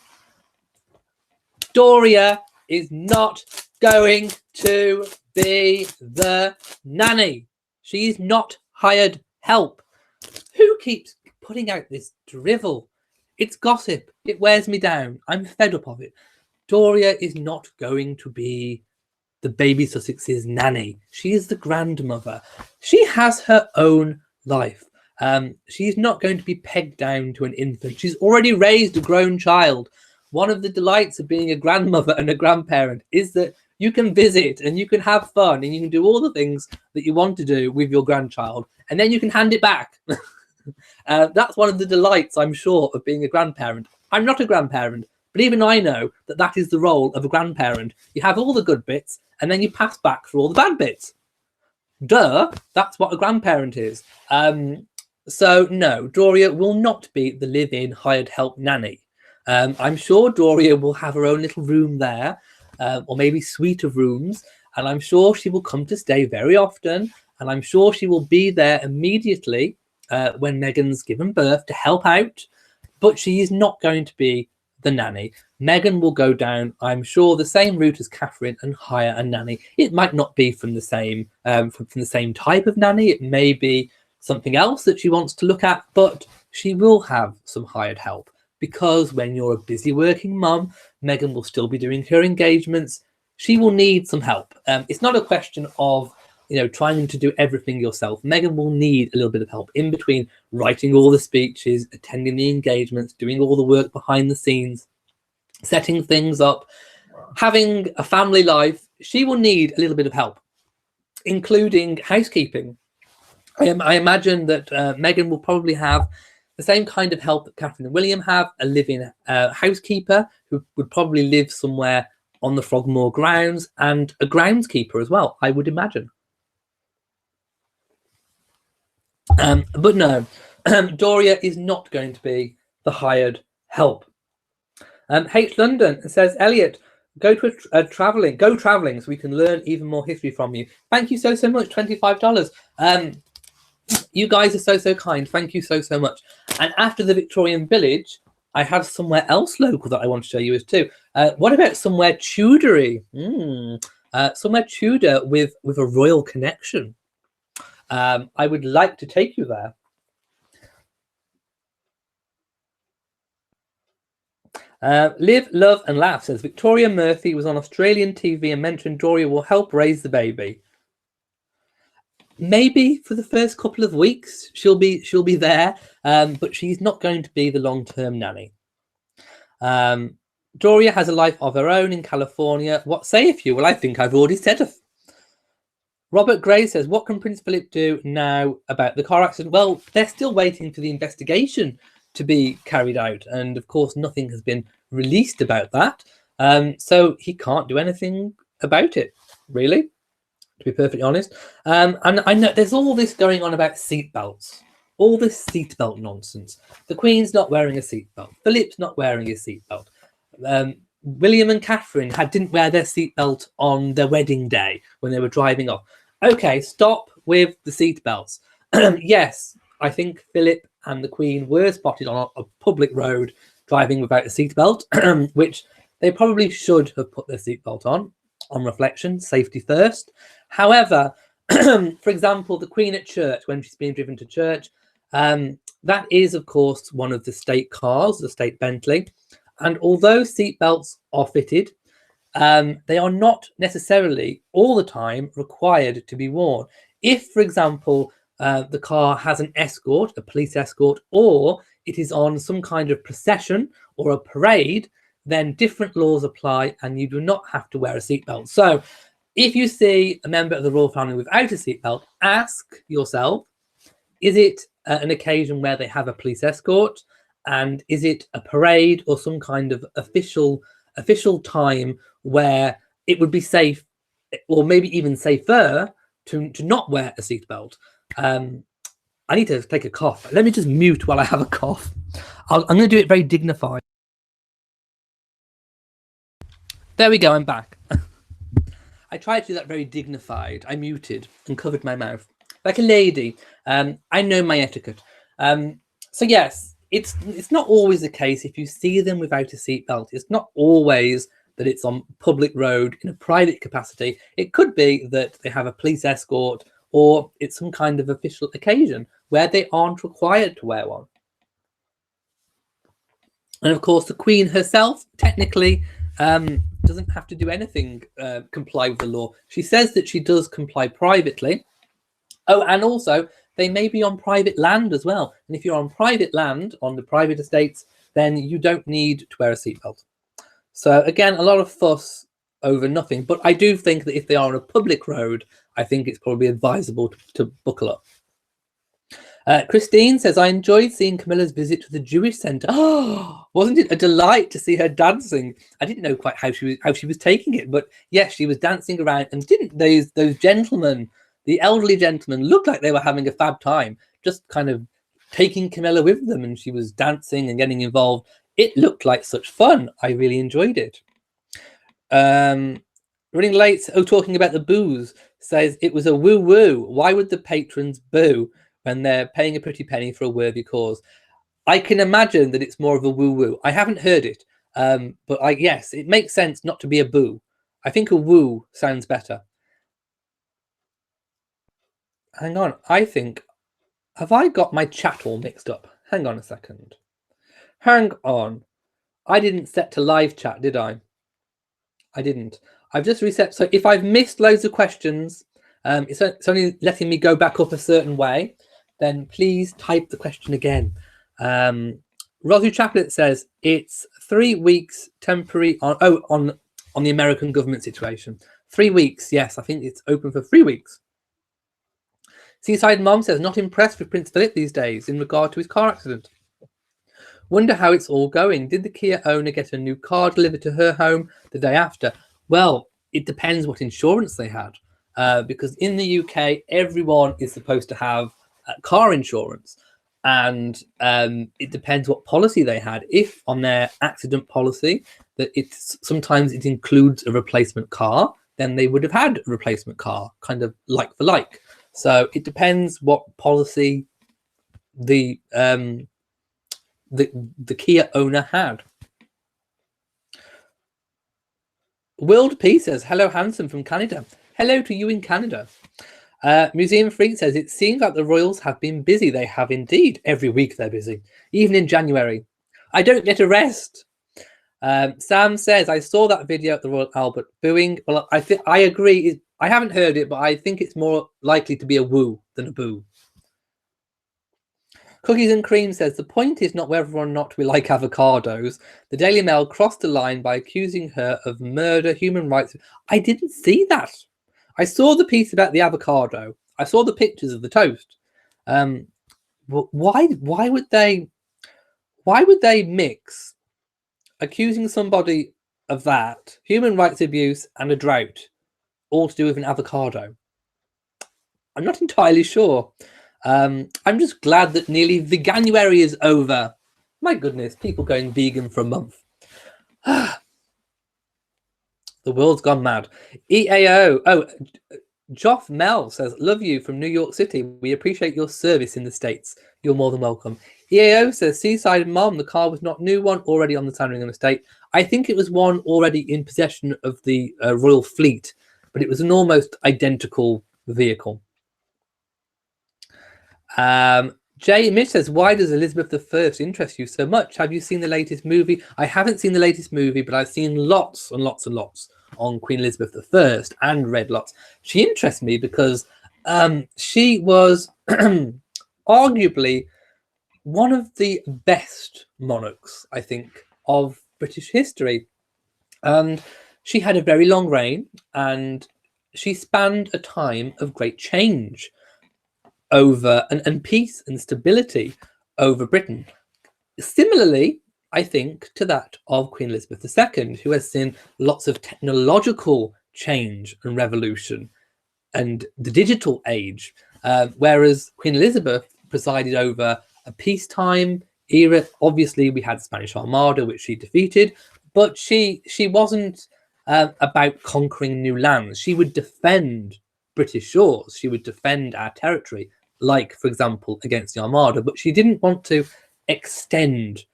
Doria is not going to be the nanny. She is not hired help. Who keeps putting out this drivel? It's gossip. It wears me down. I'm fed up of it. Doria is not going to be the baby Sussex's nanny. She is the grandmother. She has her own life. She's not going to be pegged down to an infant. She's already raised a grown child. One of the delights of being a grandmother and a grandparent is that you can visit and you can have fun and you can do all the things that you want to do with your grandchild, and then you can hand it back. That's one of the delights, I'm sure, of being a grandparent. I'm not a grandparent, but even I know that that is the role of a grandparent. You have all the good bits and then you pass back for all the bad bits. Duh, that's what a grandparent is. So no, Doria will not be the live-in hired help nanny. I'm sure Doria will have her own little room there, or maybe suite of rooms, and I'm sure she will come to stay very often, and I'm sure she will be there immediately when Megan's given birth to help out, but she is not going to be the nanny. Megan will go down, I'm sure, the same route as Catherine and hire a nanny. It might not be from the same from the same type of nanny. It may be something else that she wants to look at, but she will have some hired help, because when you're a busy working mum, Megan will still be doing her engagements. She will need some help. It's not a question of trying to do everything yourself. Megan will need a little bit of help in between writing all the speeches, attending the engagements, doing all the work behind the scenes, setting things up, having a family life. She will need a little bit of help, including housekeeping. I imagine that Megan will probably have the same kind of help that Catherine and William have, a live-in housekeeper who would probably live somewhere on the Frogmore grounds, and a groundskeeper as well, I would imagine. But no, Doria is not going to be the hired help. H. London says, Elliot, go traveling so we can learn even more history from you. Thank you so much, $25. You guys are so kind. Thank you so much. And after the Victorian village, I have somewhere else local that I want to show you as too. What about somewhere Tudory? Somewhere Tudor with a royal connection. I would like to take you there. Live, love and laugh says Victoria Murphy was on Australian TV and mentioned Doria will help raise the baby. Maybe for the first couple of weeks she'll be there, but she's not going to be the long-term nanny. Doria has a life of her own in California. What sayeth you? Well, I think I've already said it. Robert Gray says, what can Prince Philip do now about the car accident? Well, they're still waiting for the investigation to be carried out. And of course, nothing has been released about that. So he can't do anything about it, really, to be perfectly honest. And I know there's all this going on about seatbelts, all this seatbelt nonsense. The Queen's not wearing a seatbelt. Philip's not wearing a seatbelt. William and Catherine didn't wear their seatbelt on their wedding day when they were driving off. Okay, stop with the seatbelts. Yes, I think Philip and the Queen were spotted on a public road driving without a seatbelt, which they probably should have put their seatbelt on reflection, safety first. However, for example, the Queen at church, when she's being driven to church, that is, of course, one of the state cars, the state Bentley. And although seatbelts are fitted, they are not necessarily all the time required to be worn. If, for example, the car has an escort, a police escort, or it is on some kind of procession or a parade, then different laws apply and you do not have to wear a seatbelt. So if you see a member of the royal family without a seatbelt, ask yourself, is it an occasion where they have a police escort? And is it a parade or some kind of official time where it would be safe, or maybe even safer, to not wear a seatbelt? I need to take a cough. Let me just mute while I have a cough. I'm going to do it very dignified. There we go, I'm back. I tried to do that very dignified. I muted and covered my mouth like a lady. I know my etiquette. So yes, it's not always the case if you see them without a seatbelt. It's not always that it's on public road in a private capacity. It could be that they have a police escort or it's some kind of official occasion where they aren't required to wear one. And of course, the Queen herself technically doesn't have to do anything comply with the law. She says that she does comply privately. Oh, and also they may be on private land as well. And if you're on private land, on the private estates, then you don't need to wear a seatbelt. So again, a lot of fuss over nothing. But I do think that if they are on a public road, I think it's probably advisable to buckle up. Christine says, I enjoyed seeing Camilla's visit to the Jewish Centre. Oh, wasn't it a delight to see her dancing? I didn't know quite how she was taking it, but yes, she was dancing around. And didn't those gentlemen, the elderly gentlemen, look like they were having a fab time, just kind of taking Camilla with them, and she was dancing and getting involved. It looked like such fun. I really enjoyed it. Running late, talking about the booze, says it was a woo-woo. Why would the patrons boo when they're paying a pretty penny for a worthy cause? I can imagine that it's more of a woo-woo. I haven't heard it, but yes, it makes sense not to be a boo. I think a woo sounds better. Hang on, have I got my chat all mixed up? Hang on a second. Hang on. I didn't set to live chat, did I? I didn't. I've just reset. So if I've missed loads of questions, it's only letting me go back up a certain way, then please type the question again. Rosie Chaplet says it's 3 weeks temporary on the American government situation. 3 weeks, yes, I think it's open for 3 weeks. Seaside Mom says not impressed with Prince Philip these days in regard to his car accident. Wonder how it's all going. Did the Kia owner get a new car delivered to her home the day after? Well, it depends what insurance they had, because in the UK, everyone is supposed to have car insurance, and it depends what policy they had. If on their accident policy that sometimes it includes a replacement car, then they would have had a replacement car, kind of like for like. So it depends what policy the Kia owner had. World Peace says, hello, handsome from Canada. Hello to you in Canada. Museum Freak says, it seems like the Royals have been busy. They have indeed. Every week they're busy, even in January. I don't get a rest. Sam says, I saw that video at the Royal Albert booing. Well, I agree. I haven't heard it, but I think it's more likely to be a woo than a boo. Cookies and Cream says, the point is not whether or not we like avocados. The Daily Mail crossed the line by accusing her of murder, human rights. I didn't see that. I saw the piece about the avocado. I saw the pictures of the toast. Why would they mix accusing somebody of that, human rights abuse, and a drought, all to do with an avocado? I'm not entirely sure. I'm just glad that nearly Veganuary is over. My goodness, people going vegan for a month. The world's gone mad. EAO. Oh, Joff Mel says, love you from New York City. We appreciate your service in the States. You're more than welcome. EAO says, Seaside Mom, the car was not new one, already on the Sandringham estate. I think it was one already in possession of the Royal Fleet, but it was an almost identical vehicle. Jay Mitch says, why does Elizabeth I interest you so much? Have you seen the latest movie? I haven't seen the latest movie, but I've seen lots and lots and lots on Queen Elizabeth I and read lots. She interests me because she was arguably one of the best monarchs, I think, of British history. And she had a very long reign, and she spanned a time of great change over and peace and stability over Britain. Similarly, I think, to that of Queen Elizabeth II, who has seen lots of technological change and revolution and the digital age, whereas Queen Elizabeth presided over a peacetime era. Obviously, we had the Spanish Armada, which she defeated, but she wasn't about conquering new lands. She would defend British shores. She would defend our territory, like, for example, against the Armada, but she didn't want to extend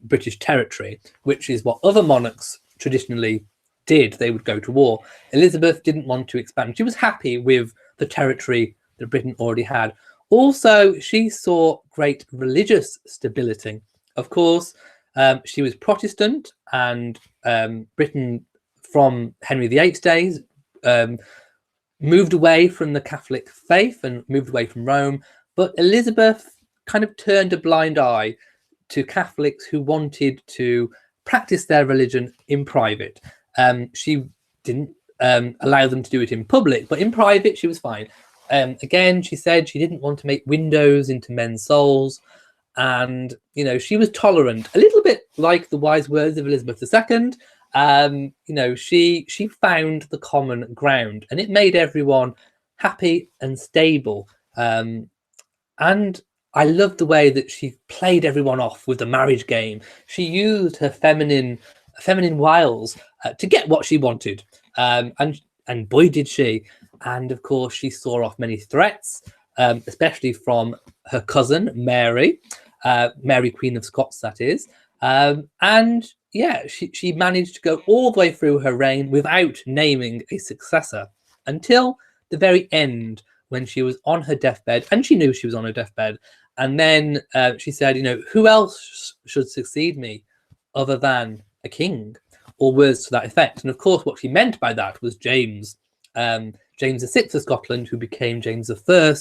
British territory, which is what other monarchs traditionally did. They would go to war. Elizabeth didn't want to expand. She was happy with the territory that Britain already had. Also, she saw great religious stability. Of course, she was Protestant, and Britain from Henry VIII's days moved away from the Catholic faith and moved away from Rome. But Elizabeth kind of turned a blind eye to Catholics who wanted to practice their religion in private. She didn't allow them to do it in public, but in private she was fine. Again, she said she didn't want to make windows into men's souls, and she was tolerant, a little bit like the wise words of Elizabeth II. She found the common ground, and it made everyone happy and stable. And I loved the way that she played everyone off with the marriage game. She used her feminine wiles to get what she wanted, and boy did she. And of course, she saw off many threats, especially from her cousin Mary, Mary Queen of Scots, that is. And yeah, she managed to go all the way through her reign without naming a successor until the very end, when she was on her deathbed, and she knew she was on her deathbed. And then she said, who else should succeed me other than a king, or words to that effect. And of course, what she meant by that was James, James VI of Scotland, who became James I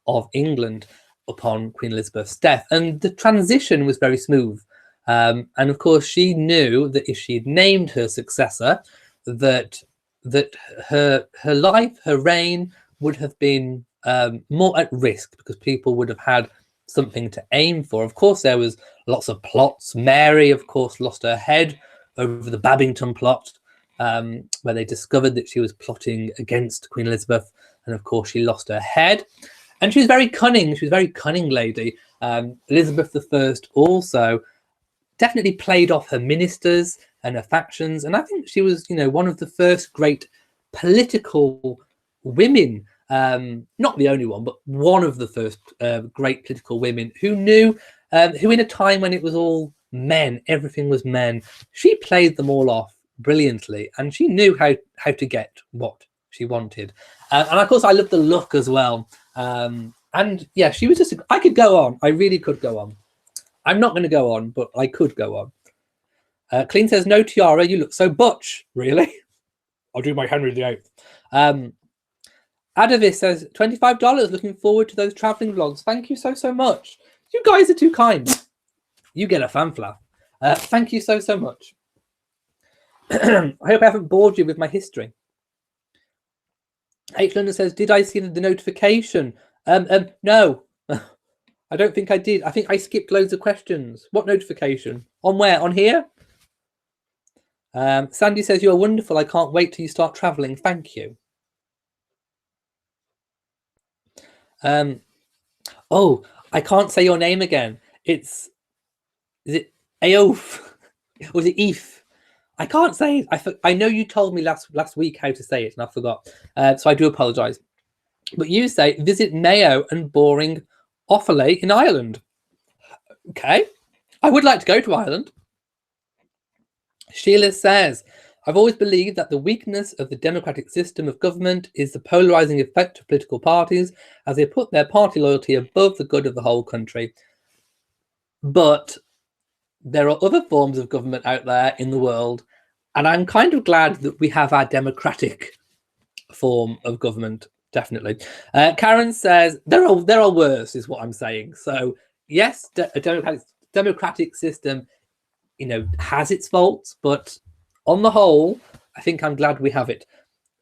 of England upon Queen Elizabeth's death. And the transition was very smooth. And of course, she knew that if she'd named her successor, that her life, her reign, would have been more at risk, because people would have had something to aim for. Of course, there was lots of plots. Mary, of course, lost her head over the Babington plot, where they discovered that she was plotting against Queen Elizabeth, and of course she lost her head. And she was very cunning. She was a very cunning lady. Elizabeth I also definitely played off her ministers and her factions, and I think she was, one of the first great political women. Not the only one, but one of the first great political women who knew, who in a time when it was all men, everything was men, she played them all off brilliantly, and she knew how to get what she wanted. And of course, I love the look as well. And yeah, she was just, I could go on. I really could go on. I'm not going to go on, but I could go on. Clean says, no tiara, you look so butch. Really? I'll do my Henry VIII. Adavis says, $25. Looking forward to those traveling vlogs. Thank you so much. You guys are too kind. You get a fan flap. Thank you so much. I hope I haven't bored you with my history. H. London says, did I see the notification? No. I don't think I did. I think I skipped loads of questions. What notification? On where? On here? Sandy says, you're wonderful. I can't wait till you start traveling. Thank you. Oh, I can't say your name again. Is it Aof? Or is it Eve? I can't say it. I know you told me last week how to say it, and I forgot. So I do apologise. But you say, visit Mayo and boring Offaly in Ireland. Okay. I would like to go to Ireland. Sheila says, I've always believed that the weakness of the democratic system of government is the polarising effect of political parties as they put their party loyalty above the good of the whole country. But there are other forms of government out there in the world, and I'm kind of glad that we have our democratic form of government, definitely. Karen says, there are worse, is what I'm saying. So, yes, a democratic system, has its faults, but on the whole, I think I'm glad we have it,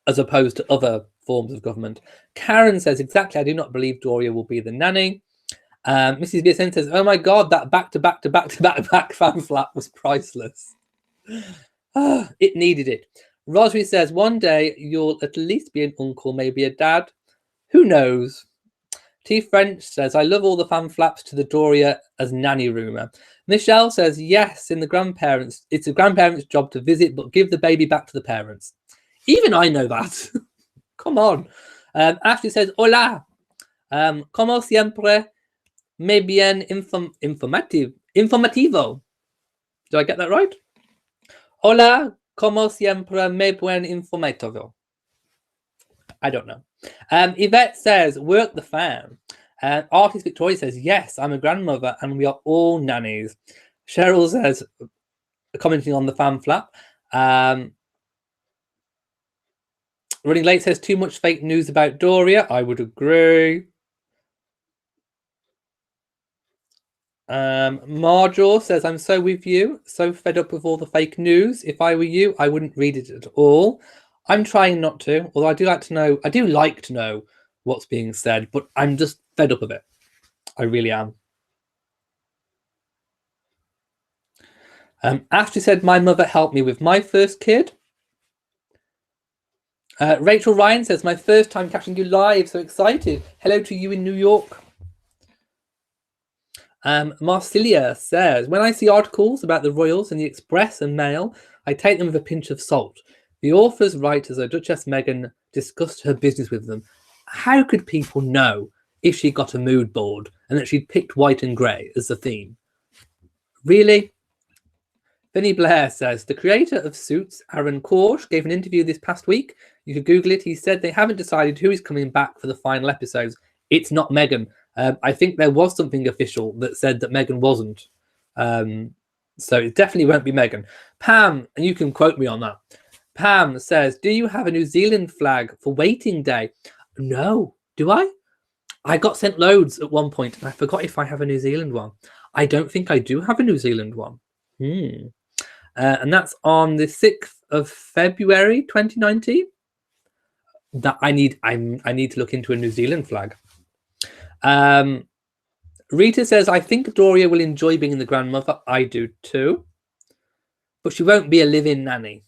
as opposed to other forms of government. Karen says, exactly, I do not believe Doria will be the nanny. Mrs. BSN says, oh my God, that back fan flap was priceless. It needed it. Rosary says, one day you'll at least be an uncle, maybe a dad. Who knows? T. French says, I love all the fan flaps to the Doria as nanny rumour. Michelle says, yes, it's the grandparents' job to visit, but give the baby back to the parents. Even I know that. Come on. Ashley says, hola. Como siempre, me bien informativo. Did I get that right? Hola, como siempre, me buen informativo. I don't know. Yvette says, work the fan. Artist Victoria says, yes, I'm a grandmother and we are all nannies. Cheryl says, commenting on the fan flap. Running Late says, too much fake news about Doria. I would agree. Marjor says, I'm so with you. So fed up with all the fake news. If I were you, I wouldn't read it at all. I'm trying not to, although I do like to know what's being said, but I'm just fed up of it. I really am. Ashley said, my mother helped me with my first kid. Rachel Ryan says, my first time catching you live, so excited. Hello to you in New York. Marcilia says, when I see articles about the royals in the Express and Mail, I take them with a pinch of salt. The authors write as though Duchess Meghan discussed her business with them. How could people know if she got a mood board and that she'd picked white and grey as the theme? Really? Vinny Blair says, the creator of Suits, Aaron Korsh, gave an interview this past week. You could Google it. He said they haven't decided who is coming back for the final episodes. It's not Meghan. I think there was something official that said that Meghan wasn't. So it definitely won't be Meghan. Pam, and you can quote me on that. Pam says, do you have a New Zealand flag for waiting day? No. Do I? I got sent loads at one point, and I forgot if I have a New Zealand one. I don't think I do have a New Zealand one. And that's on the 6th of February 2019. That I need to look into a New Zealand flag. Rita says, I think Doria will enjoy being the grandmother. I do too. But she won't be a live-in nanny.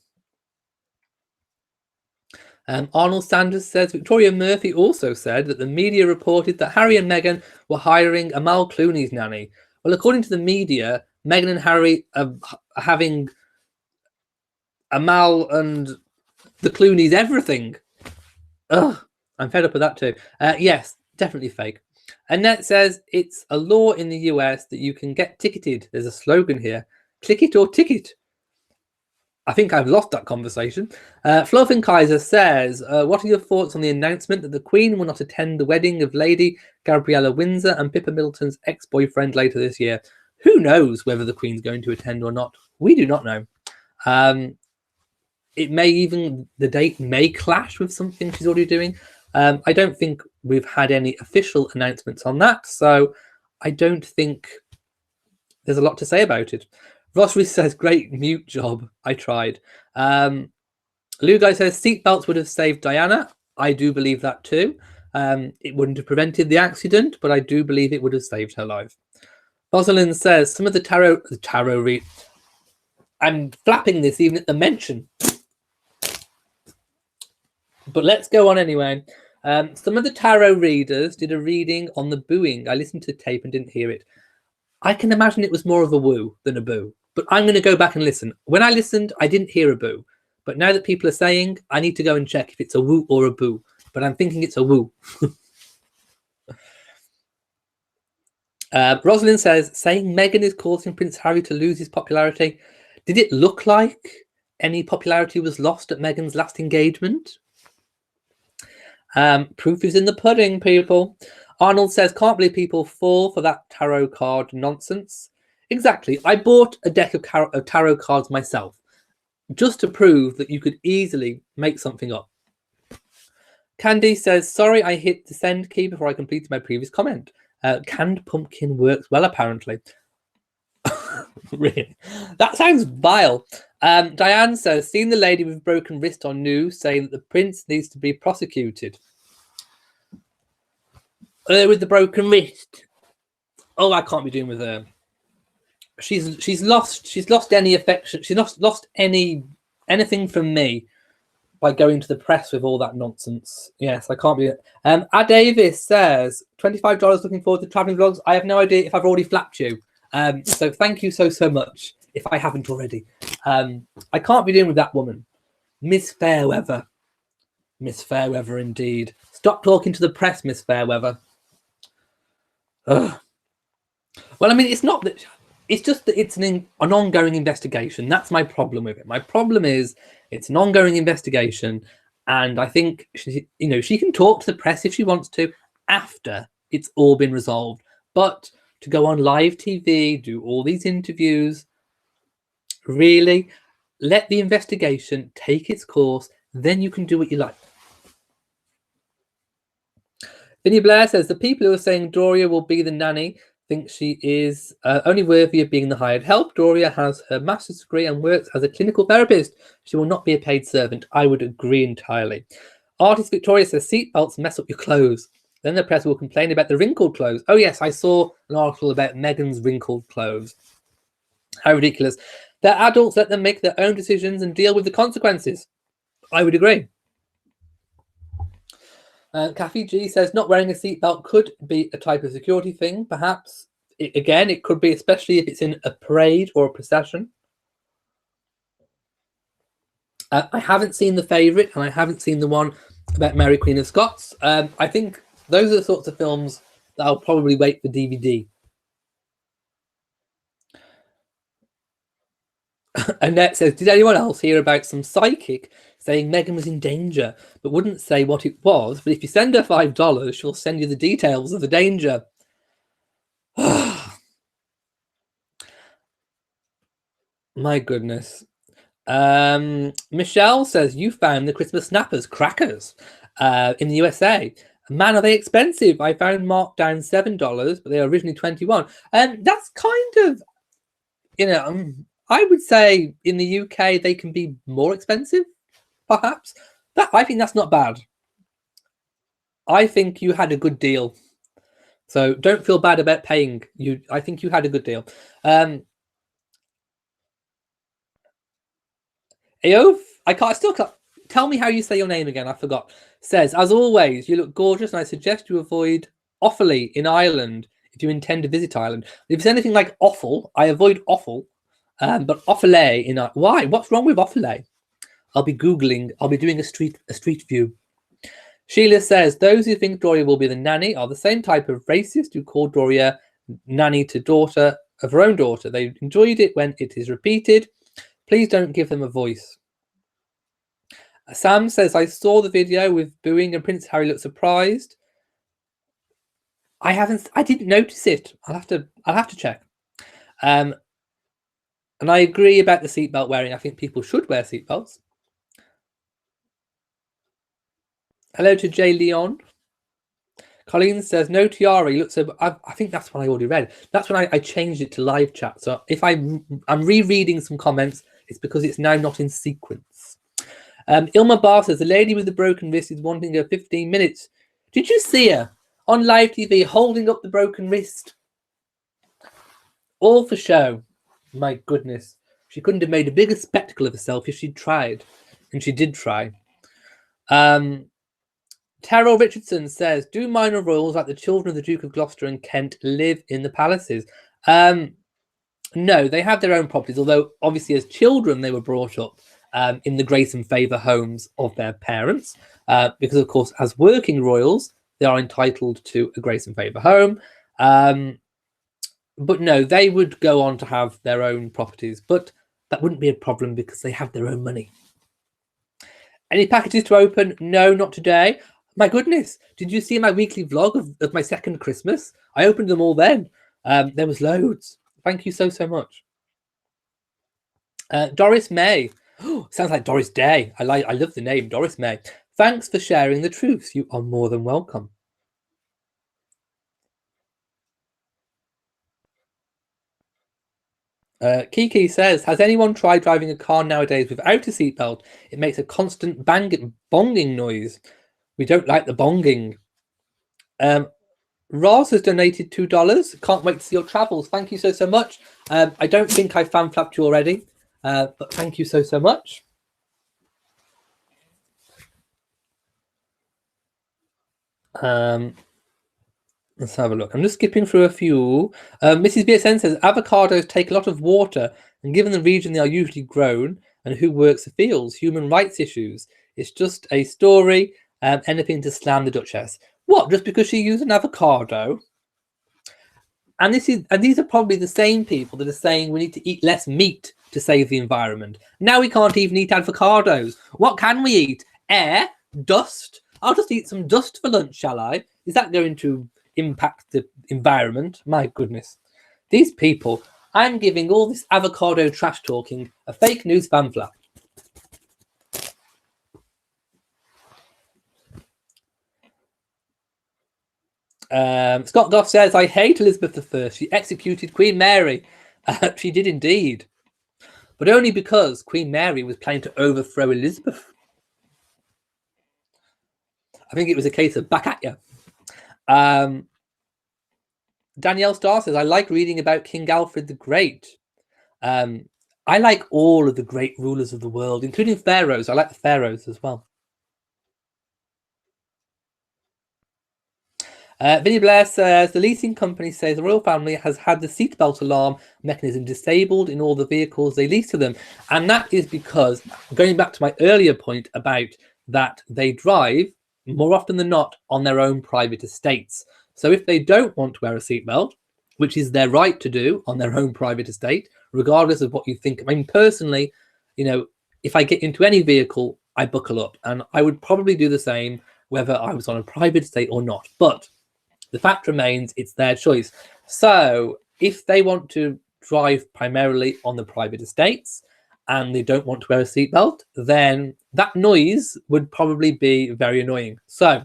Arnold Sanders says, Victoria Murphy also said that the media reported that Harry and Meghan were hiring Amal Clooney's nanny. Well, according to the media, Meghan and Harry are having Amal and the Clooney's everything. Ugh, I'm fed up with that too. Yes, definitely fake. Annette says, it's a law in the US that you can get ticketed. There's a slogan here. Click it or ticket. I think I've lost that conversation. Fluffin Kaiser says, what are your thoughts on the announcement that the Queen will not attend the wedding of Lady Gabriella Windsor and Pippa Middleton's ex-boyfriend later this year? Who knows whether the Queen's going to attend or not? We do not know. It may even, the date may clash with something she's already doing. I don't think we've had any official announcements on that, so I don't think there's a lot to say about it. Ross Reese says, great mute job. I tried. Lou Guy says, seatbelts would have saved Diana. I do believe that too. It wouldn't have prevented the accident, but I do believe it would have saved her life. Rosalind says, some of the tarot read. I'm flapping this even at the mention. But let's go on anyway. Some of the tarot readers did a reading on the booing. I listened to the tape and didn't hear it. I can imagine it was more of a woo than a boo. But I'm going to go back and listen. When I listened, I didn't hear a boo. But now that people are saying, I need to go and check if it's a woo or a boo. But I'm thinking it's a woo. Rosalind says, saying Meghan is causing Prince Harry to lose his popularity. Did it look like any popularity was lost at Meghan's last engagement? Proof is in the pudding, people. Arnold says, can't believe people fall for that tarot card nonsense. Exactly. I bought a deck of tarot cards myself just to prove that you could easily make something up. Candy says, sorry, I hit the send key before I completed my previous comment. Canned pumpkin works well, apparently. Really? That sounds vile. Diane says, seen the lady with broken wrist on news saying that the prince needs to be prosecuted. With the broken wrist. Oh, I can't be doing with her. She's lost any affection. She's lost anything from me by going to the press with all that nonsense. Yes, I can't be. Ad Davis says, $25 looking forward to traveling vlogs. I have no idea if I've already flapped you. So thank you so much if I haven't already. I can't be dealing with that woman. Miss Fairweather. Miss Fairweather indeed. Stop talking to the press, Miss Fairweather. Ugh. Well, I mean, it's not that. It's just that it's an ongoing investigation. That's my problem with it. My problem is it's an ongoing investigation, and I think she can talk to the press if she wants to after it's all been resolved. But to go on live TV, do all these interviews, really let the investigation take its course, then you can do what you like. Vinny Blair says the people who are saying Doria will be the nanny think she is only worthy of being the hired help. Doria has her master's degree and works as a clinical therapist. She will not be a paid servant. I would agree entirely. Artist Victoria says seatbelts mess up your clothes. Then the press will complain about the wrinkled clothes. Oh yes, I saw an article about Meghan's wrinkled clothes. How ridiculous. They're adults, let them make their own decisions and deal with the consequences. I would agree. Kathy G says not wearing a seatbelt could be a type of security thing, perhaps. It could be, especially if it's in a parade or a procession. I haven't seen The Favourite, and I haven't seen the one about Mary Queen of Scots. I think those are the sorts of films that I'll probably wait for DVD. Annette says, did anyone else hear about some psychic saying Meghan was in danger, but wouldn't say what it was? But if you send her $5, she'll send you the details of the danger. My goodness. Michelle says, you found the Christmas snappers, crackers, in the USA. Man, are they expensive? I found marked down $7, but they were originally $21. And that's kind of, I would say in the UK they can be more expensive, perhaps. I think that's not bad. I think you had a good deal, so don't feel bad about paying. I think you had a good deal. Eof, I still can't. Tell me how you say your name again. I forgot. Says, as always, you look gorgeous, and I suggest you avoid Offaly in Ireland if you intend to visit Ireland. If it's anything like awful, I avoid awful. But Offaly in why? What's wrong with Offaly? I'll be googling. I'll be doing a street view. Sheila says those who think Doria will be the nanny are the same type of racist who call Doria nanny to daughter of her own daughter. They enjoyed it when it is repeated. Please don't give them a voice. Sam says I saw the video with booing and Prince Harry looked surprised. I didn't notice it. I'll have to check. And I agree about the seatbelt wearing. I think people should wear seatbelts. Hello to Jay Leon. Colleen says no tiara. You look so. I think that's what I already read. That's when I changed it to live chat. So if I'm rereading some comments, it's because it's now not in sequence. Ilma Barr says the lady with the broken wrist is wanting her 15 minutes. Did you see her on live TV holding up the broken wrist? All for show. My goodness. She couldn't have made a bigger spectacle of herself if she'd tried. And she did try. Terrell Richardson says, do minor royals like the children of the Duke of Gloucester and Kent live in the palaces? No, they have their own properties, although obviously as children they were brought up in the grace and favour homes of their parents, because of course as working royals they are entitled to a grace and favour home. But no, they would go on to have their own properties, but that wouldn't be a problem because they have their own money. Any packages to open? No, not today. My goodness, did you see my weekly vlog of my second Christmas? I opened them all then. There was loads. Thank you so much. Doris May. Oh, sounds like Doris Day. I love the name, Doris May. Thanks for sharing the truth. You are more than welcome. Kiki says, has anyone tried driving a car nowadays without a seatbelt? It makes a constant bonging noise. We don't like the bonging. Roz has donated $2. Can't wait to see your travels. Thank you so much. I don't think I fan-flapped you already, but thank you so much. Let's have a look. I'm just skipping through a few. Mrs. BSN says avocados take a lot of water, and given the region they are usually grown and who works the fields, human rights issues. It's just a story. Anything to slam the Duchess. What? Just because she used an avocado? And these are probably the same people that are saying we need to eat less meat to save the environment. Now we can't even eat avocados. What can we eat? Air? Dust? I'll just eat some dust for lunch, shall I? Is that going to impact the environment. My goodness. These people, I'm giving all this avocado trash talking a fake news pamphlet. Scott Goff says, I hate Elizabeth I. She executed Queen Mary. She did indeed. But only because Queen Mary was planning to overthrow Elizabeth. I think it was a case of back at you. Danielle Starr says, I like reading about King Alfred the Great. I like all of the great rulers of the world, including pharaohs. I like the pharaohs as well. Vinnie Blair says, the leasing company says the royal family has had the seatbelt alarm mechanism disabled in all the vehicles they lease to them. And that is because, going back to my earlier point about that they drive, more often than not, on their own private estates. So if they don't want to wear a seatbelt, which is their right to do on their own private estate, regardless of what you think. I mean, personally, you know, if I get into any vehicle, I buckle up. And I would probably do the same whether I was on a private estate or not. But the fact remains, it's their choice. So if they want to drive primarily on the private estates and they don't want to wear a seatbelt, then that noise would probably be very annoying. So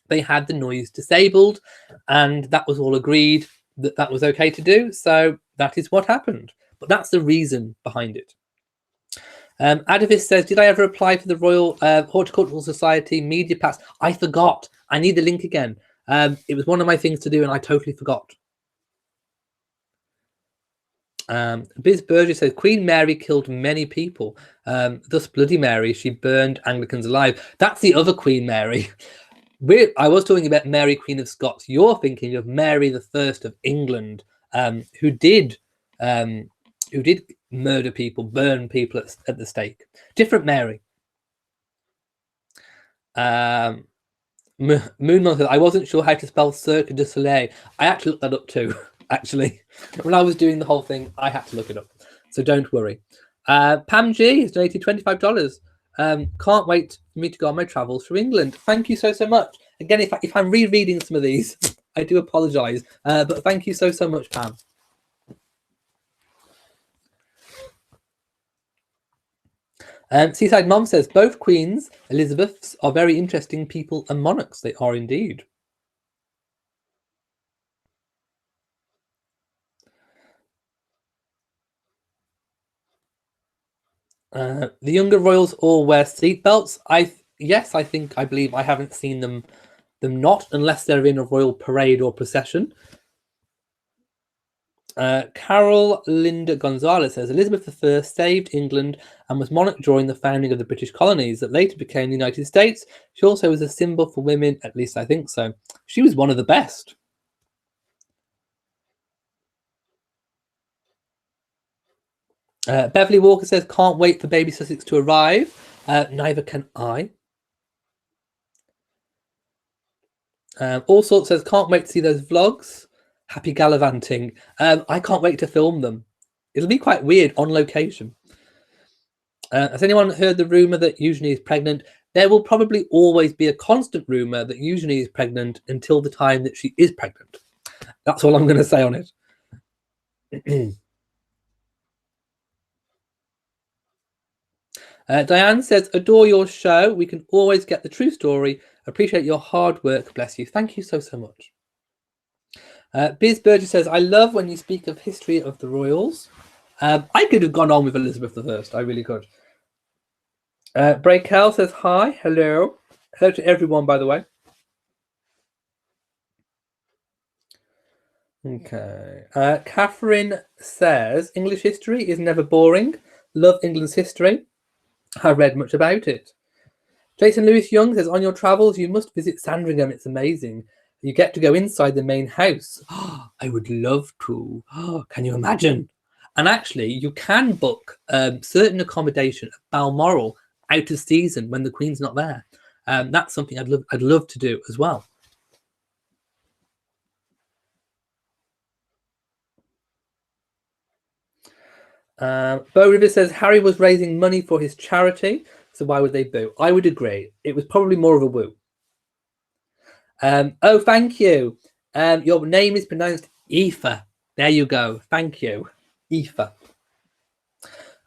they had the noise disabled, and that was all agreed that that was okay to do. So that is what happened. But that's the reason behind it. Adavis says, did I ever apply for the Royal Horticultural Society Media Pass? I forgot. I need the link again. It was one of my things to do and I totally forgot. Biz Burgess says, Queen Mary killed many people. Thus Bloody Mary, she burned Anglicans alive. That's the other Queen Mary. I was talking about Mary, Queen of Scots. You're thinking of Mary the First of England, who did murder people, burn people at the stake. Different Mary. Moonmon says, I wasn't sure how to spell Cirque du Soleil. I actually looked that up too, actually. When I was doing the whole thing, I had to look it up. So don't worry. Pam G has donated $25. Can't wait for me to go on my travels through England. Thank you so much. Again, if I'm rereading some of these, I do apologise. But thank you so much, Pam. Seaside Mom says, both queens, Elizabeths, are very interesting people and monarchs. They are indeed. The younger royals all wear seatbelts. I believe I haven't seen them not, unless they're in a royal parade or procession. Carol Linda Gonzalez says, Elizabeth I saved England and was monarch during the founding of the British colonies that later became the United States. She also was a symbol for women, at least I think so. She was one of the best. Beverly Walker says, can't wait for baby Sussex to arrive. Neither can I. All Sorts says, can't wait to see those vlogs. Happy gallivanting. I can't wait to film them. It'll be quite weird on location. Has anyone heard the rumour that Eugenie is pregnant? There will probably always be a constant rumour that Eugenie is pregnant until the time that she is pregnant. That's all I'm going to say on it. Diane says, adore your show. We can always get the true story. Appreciate your hard work. Bless you. Thank you so much. Biz Burgess says, I love when you speak of history of the royals. I could have gone on with Elizabeth I. I really could. Breakel says, hi. Hello. Hello to everyone, by the way. Okay. Catherine says, English history is never boring. Love England's history. I read much about it. Jason Lewis Young says, on your travels, you must visit Sandringham. It's amazing. You get to go inside the main house. Oh, I would love to. Oh, can you imagine? And actually, you can book certain accommodation at Balmoral out of season when the Queen's not there. That's something I'd love to do as well. Bo Rivers says, Harry was raising money for his charity, so why would they boo? I would agree. It was probably more of a woo. Oh, thank you. Your name is pronounced Aoife. There you go. Thank you. Aoife.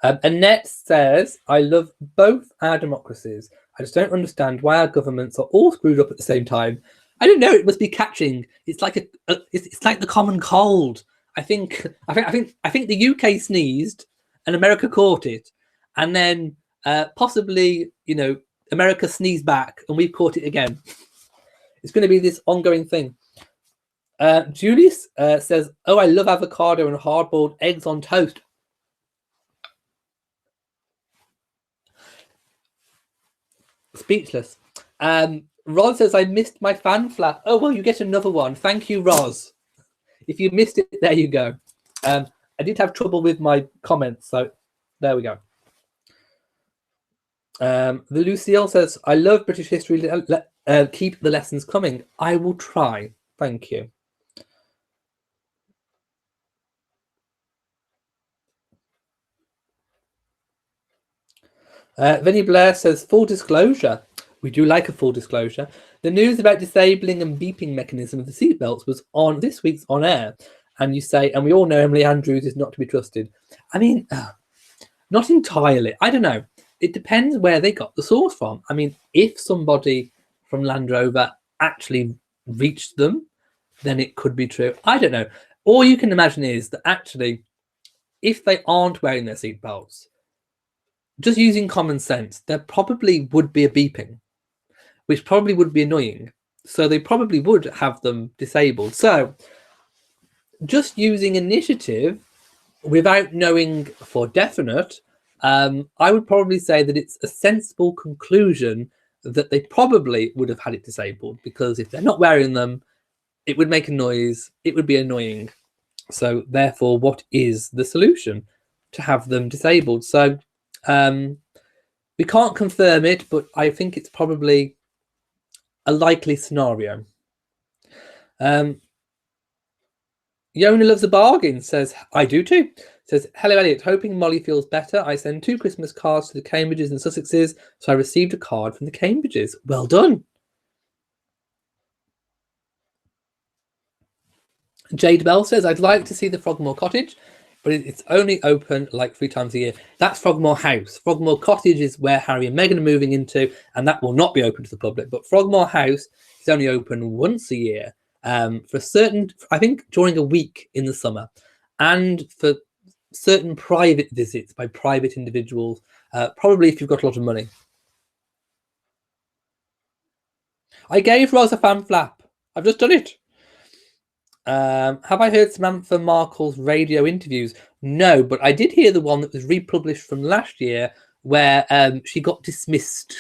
Annette says, I love both our democracies. I just don't understand why our governments are all screwed up at the same time. I don't know. It must be catching. It's like it's like the common cold. I think the UK sneezed and America caught it, and then possibly America sneezed back and we've caught it again. It's going to be this ongoing thing. Julius says, "Oh, I love avocado and hard-boiled eggs on toast." Speechless. Roz says, I missed my fan flap. Oh, well, you get another one. Thank you, Roz. If you missed it, there you go. I did have trouble with my comments, so there we go. The Lucille says, I love British history. Keep the lessons coming. I will try. Thank you. Vinnie Blair says, full disclosure. We do like a full disclosure. The news about disabling and beeping mechanism of the seatbelts was on this week's On Air. And you say, and we all know Emily Andrews is not to be trusted. I mean, not entirely. I don't know. It depends where they got the source from. I mean, if somebody from Land Rover actually reached them, then it could be true. I don't know. All you can imagine is that actually, if they aren't wearing their seatbelts, just using common sense, there probably would be a beeping, which probably would be annoying. So they probably would have them disabled. So just using initiative without knowing for definite, I would probably say that it's a sensible conclusion that they probably would have had it disabled, because if they're not wearing them, it would make a noise. It would be annoying. So therefore, what is the solution? To have them disabled. So we can't confirm it, but I think it's probably a likely scenario. Yona loves a bargain, says, I do too. Says, hello, Elliot. Hoping Molly feels better. I send 2 Christmas cards to the Cambridges and Sussexes, so I received a card from the Cambridges. Well done. Jade Bell says, I'd like to see the Frogmore Cottage, but it's only open like 3 times a year. That's Frogmore House. Frogmore Cottage is where Harry and Meghan are moving into, and that will not be open to the public. But Frogmore House is only open once a year for a certain, I think, during a week in the summer, and for certain private visits by private individuals, probably if you've got a lot of money. I gave Roz a fan flap. I've just done it. Have I heard Samantha Markle's radio interviews? No, but I did hear the one that was republished from last year where she got dismissed.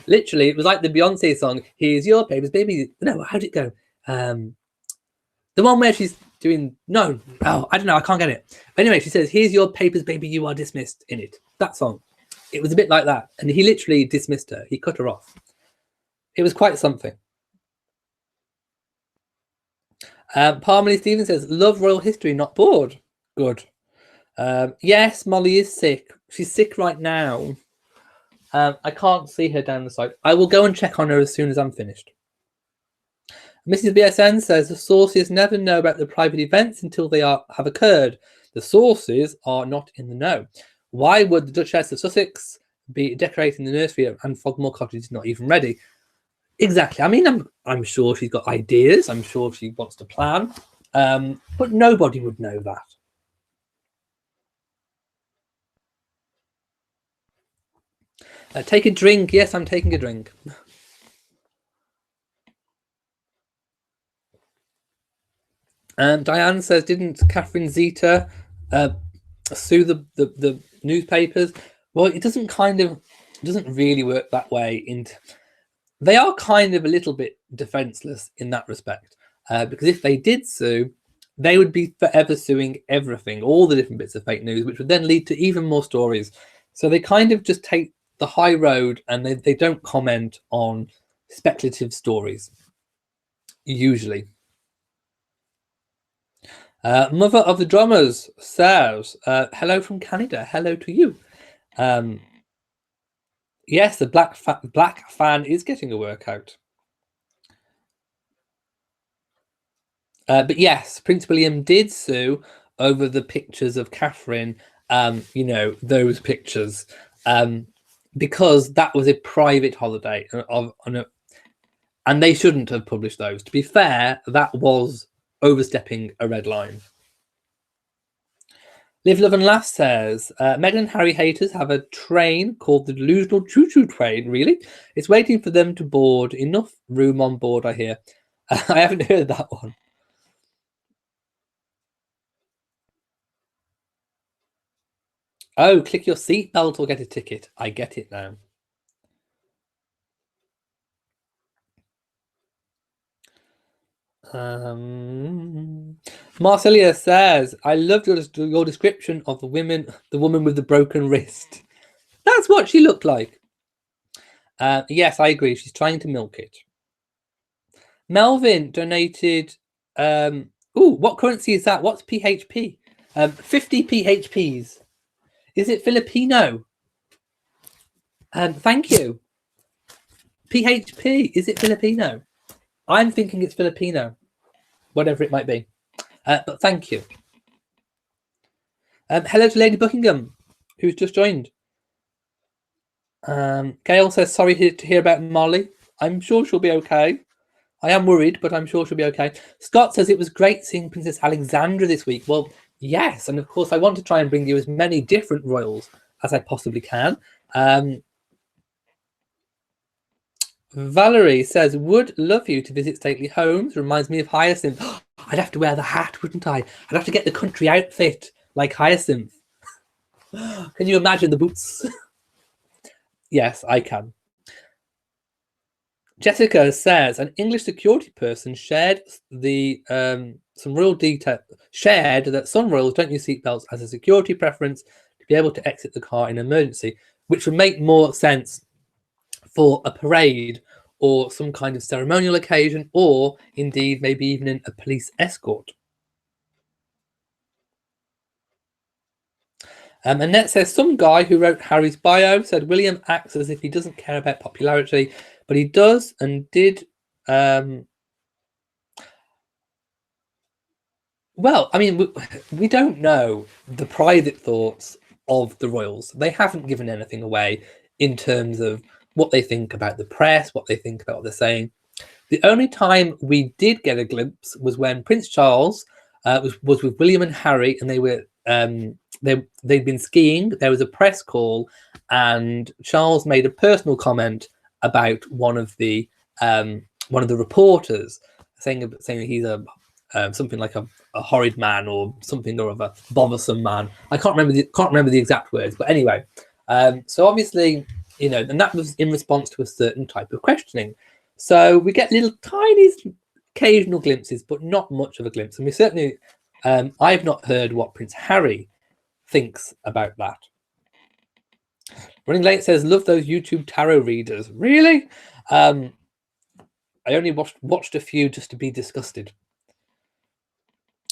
Literally, it was like the Beyonce song, Here's Your Papers, Baby. No, how'd it go? The one where she's doing, no, oh, I don't know, I can't get it. But anyway, she says, Here's Your Papers, Baby, you are dismissed in it. That song. It was a bit like that. And he literally dismissed her. He cut her off. It was quite something. Parmalee Stevens says, love royal history, not bored. Good. Yes, Molly is sick. She's sick right now. I can't see her down the side. I will go and check on her as soon as I'm finished. Mrs. BSN says, the sources never know about the private events until they have occurred. The sources are not in the know. Why would the Duchess of Sussex be decorating the nursery and Frogmore Cottage is not even ready? Exactly. I mean, I'm sure she's got ideas. I'm sure she wants to plan, but nobody would know that. Take a drink. Yes, I'm taking a drink. Diane says, didn't Catherine Zeta sue the newspapers? Well, it doesn't really work that way. They are kind of a little bit defenseless in that respect, because if they did sue, they would be forever suing everything, all the different bits of fake news, which would then lead to even more stories. So they kind of just take the high road and they don't comment on speculative stories, usually. Mother of the Drummers says, hello from Canada. Hello to you. Yes, the black fan is getting a workout. But yes, Prince William did sue over the pictures of Catherine, those pictures, because that was a private holiday and they shouldn't have published those. To be fair, that was overstepping a red line. Live, Love and Laugh says, Meghan and Harry haters have a train called the Delusional Choo-Choo Train, really? It's waiting for them to board. Enough room on board, I hear. I haven't heard that one. Oh, click your seatbelt or get a ticket. I get it now. Marcelia says, I loved your description of the woman with the broken wrist. That's what she looked like. Yes, I agree. She's trying to milk it. Melvin donated. What currency is that? What's PHP? 50 PHPs. Is it Filipino? Thank you. PHP. Is it Filipino? I'm thinking it's Filipino, whatever it might be. But thank you. Hello to Lady Buckingham, who's just joined. Gail says, sorry to hear about Molly. I'm sure she'll be okay. I am worried, but I'm sure she'll be okay. Scott says it was great seeing Princess Alexandra this week. Well, yes, and of course I want to try and bring you as many different royals as I possibly can. Valerie says, would love you to visit stately homes. Reminds me of Hyacinth. I'd have to wear the hat, wouldn't I? I'd have to get the country outfit like Hyacinth. Can you imagine the boots? Yes, I can. Jessica says an English security person shared some real detail. Shared that some royals don't use seatbelts as a security preference to be able to exit the car in emergency, which would make more sense for a parade or some kind of ceremonial occasion, or indeed maybe even in a police escort. Annette says some guy who wrote Harry's bio said William acts as if he doesn't care about popularity, but he does and did. Well, I mean, we don't know the private thoughts of the royals. They haven't given anything away in terms of what they think about the press, what they think about what they're saying. The only time we did get a glimpse was when Prince Charles was with William and Harry, and they were they'd been skiing. There was a press call, and Charles made a personal comment about one of the reporters, saying he's something like a horrid man or something or other, bothersome man. I can't remember the exact words, but anyway. So obviously, and that was in response to a certain type of questioning. So we get little tiny occasional glimpses, but not much of a glimpse. And we certainly, I've not heard what Prince Harry thinks about that. Running Late says, love those YouTube tarot readers. Really? I only watched a few just to be disgusted.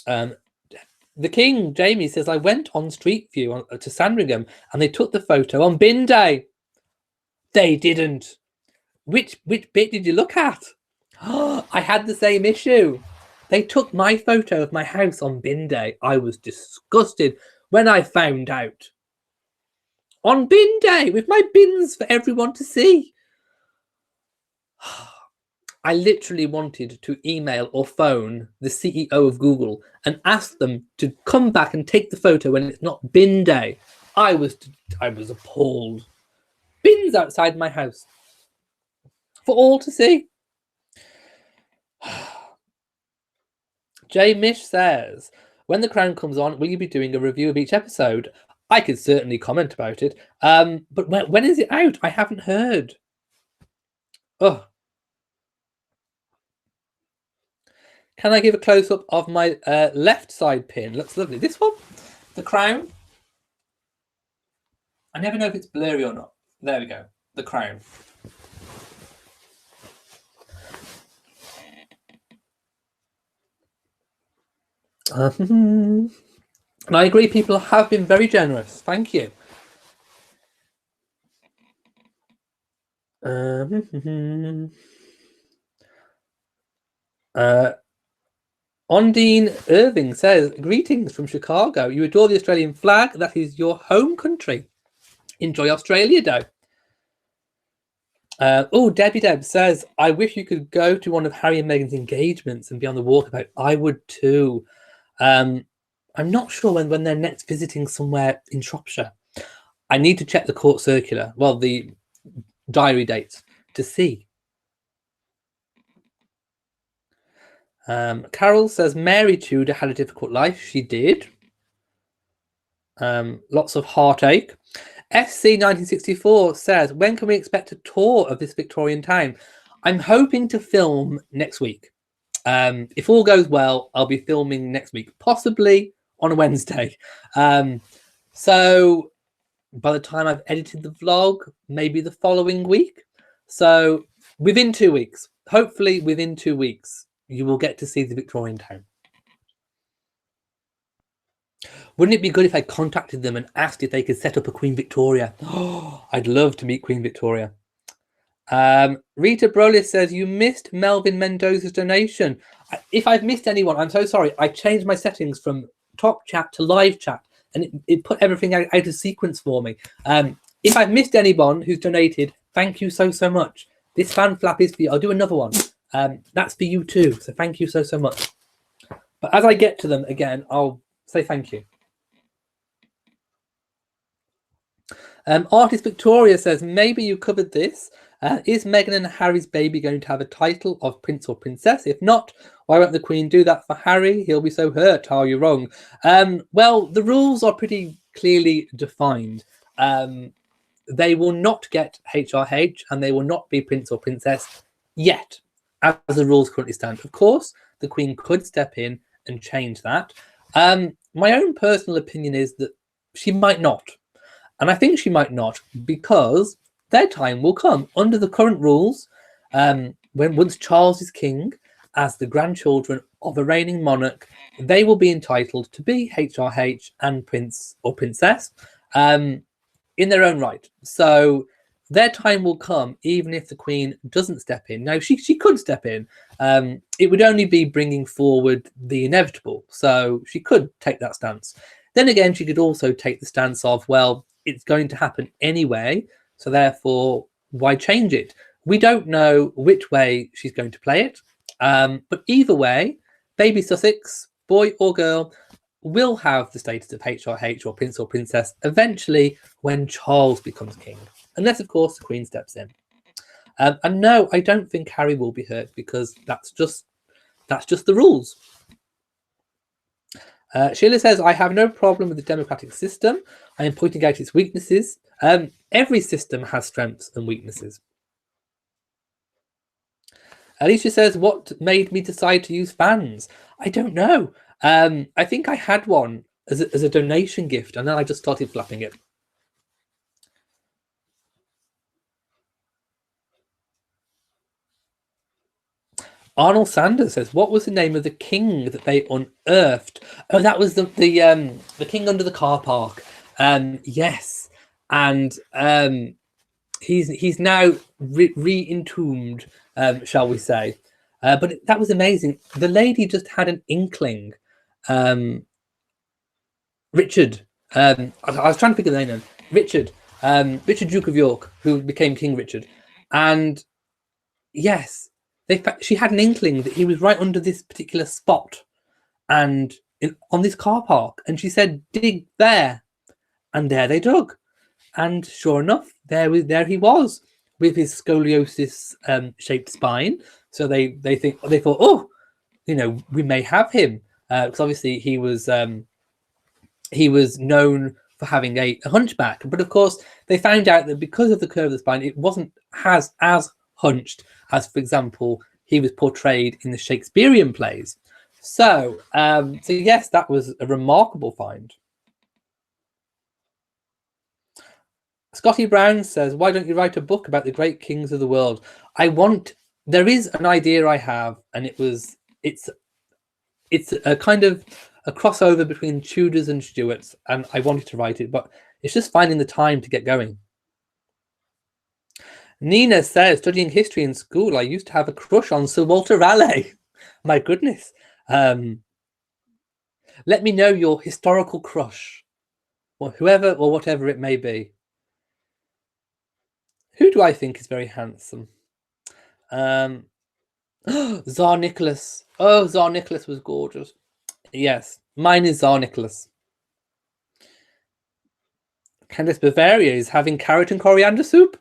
The King, Jamie, says, I went on Street View to Sandringham and they took the photo on bin day. They didn't. Which bit did you look at? I had the same issue. They took my photo of my house on bin day. I was disgusted when I found out. On bin day, with my bins for everyone to see. I literally wanted to email or phone the CEO of Google and ask them to come back and take the photo when it's not bin day. I was appalled. Bins outside my house for all to see. Jay Mish says, when The Crown comes on, will you be doing a review of each episode? I could certainly comment about it. But when is it out? I haven't heard. Oh. Can I give a close-up of my left side pin? Looks lovely. This one, The Crown. I never know if it's blurry or not. There we go. The Crown. And I agree, people have been very generous. Thank you. Ondine Irving says, greetings from Chicago. You adore the Australian flag. That is your home country. Enjoy Australia Day. Debbie Deb says, I wish you could go to one of Harry and Meghan's engagements and be on the walkabout. I would too. I'm not sure when they're next visiting somewhere in Shropshire. I need to check the court circular, well, the diary dates, to see. Carol says, Mary Tudor had a difficult life. She did. Lots of heartache. SC 1964 says, when can we expect a tour of this Victorian town? I'm hoping to film next week. If all goes well, I'll be filming next week, possibly on a Wednesday. So by the time I've edited the vlog, maybe the following week. So within 2 weeks, hopefully within 2 weeks, you will get to see the Victorian town. Wouldn't it be good if I contacted them and asked if they could set up a Queen Victoria? Oh, I'd love to meet Queen Victoria. Rita Brolis says, you missed Melvin Mendoza's donation. If I've missed anyone, I'm so sorry. I changed my settings from top chat to live chat, and it put everything out of sequence for me. If I've missed anyone who's donated, thank you so much. This fan flap is for you. I'll do another one. That's for you too. So thank you so much. But as I get to them again, I'll say thank you. Artist Victoria says, maybe you covered this. Is Meghan and Harry's baby going to have a title of prince or princess? If not, why won't the Queen do that for Harry? He'll be so hurt. Are you wrong? Well, the rules are pretty clearly defined. They will not get HRH and they will not be prince or princess yet, as the rules currently stand. Of course, the Queen could step in and change that. My own personal opinion is that she might not. And I think she might not, because their time will come under the current rules. Once Charles is king, as the grandchildren of a reigning monarch, they will be entitled to be HRH and prince or princess in their own right. So their time will come, even if the Queen doesn't step in. Now, she could step in. It would only be bringing forward the inevitable. So she could take that stance. Then again, she could also take the stance of, well, it's going to happen anyway, so therefore, why change it? We don't know which way she's going to play it, but either way, baby Sussex, boy or girl, will have the status of HRH or prince or princess eventually when Charles becomes king, unless, of course, the Queen steps in. And no, I don't think Harry will be hurt, because that's just the rules. Sheila says, I have no problem with the democratic system. I am pointing out its weaknesses. Every system has strengths and weaknesses. Alicia says, what made me decide to use fans? I don't know. I think I had one as a donation gift, and then I just started flapping it. Arnold Sanders says, what was the name of the king that they unearthed? Oh, that was the king under the car park. Yes. And he's now re-entombed, shall we say. But that was amazing. The lady just had an inkling. Richard. I was trying to figure the name out. Richard. Richard, Duke of York, who became King Richard. And yes, she had an inkling that he was right under this particular spot and on this car park. And she said, dig there. And there they dug. And sure enough, there he was with his scoliosis shaped spine. So they thought, oh, we may have him, because obviously he was known for having a hunchback. But of course, they found out that because of the curve of the spine, it wasn't as hunched as, for example, he was portrayed in the Shakespearean plays. So yes, that was a remarkable find. Scotty Brown says, why don't you write a book about the great kings of the world? There is an idea I have, and it's a kind of a crossover between Tudors and Stuarts, and I wanted to write it, but it's just finding the time to get going. Nina says, studying history in school, I used to have a crush on Sir Walter Raleigh. My goodness. Let me know your historical crush, or whoever or whatever it may be. Who do I think is very handsome? Tsar Nicholas. Oh, Tsar Nicholas was gorgeous. Yes, mine is Tsar Nicholas. Candice Bavaria is having carrot and coriander soup.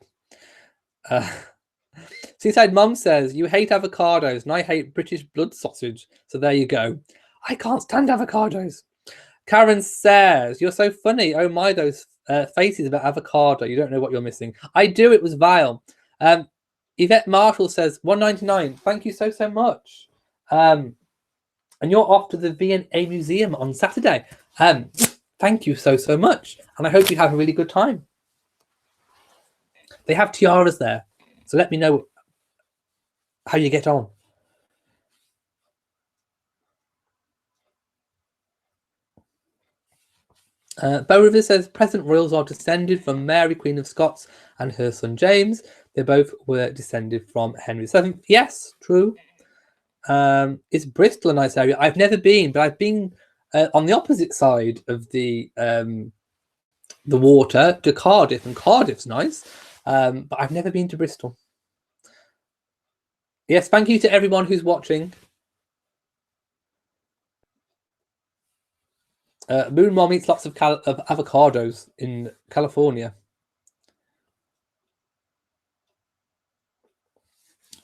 Seaside Mum says, you hate avocados and I hate British blood sausage. So there you go. I can't stand avocados. Karen says, you're so funny. Oh my, those faces about avocado. You don't know what you're missing. I do. It was vile. Yvette Marshall says, $1.99. Thank you so much. And you're off to the V&A Museum on Saturday. Thank you so much. And I hope you have a really good time. They have tiaras there. So let me know how you get on. Bo Rivers says, present royals are descended from Mary, Queen of Scots, and her son James. They both were descended from Henry VII. Yes, true. Is Bristol a nice area? I've never been, but I've been on the opposite side of the water to Cardiff, and Cardiff's nice. But I've never been to Bristol. Yes, thank you to everyone who's watching. Moon Mom eats lots of avocados in California.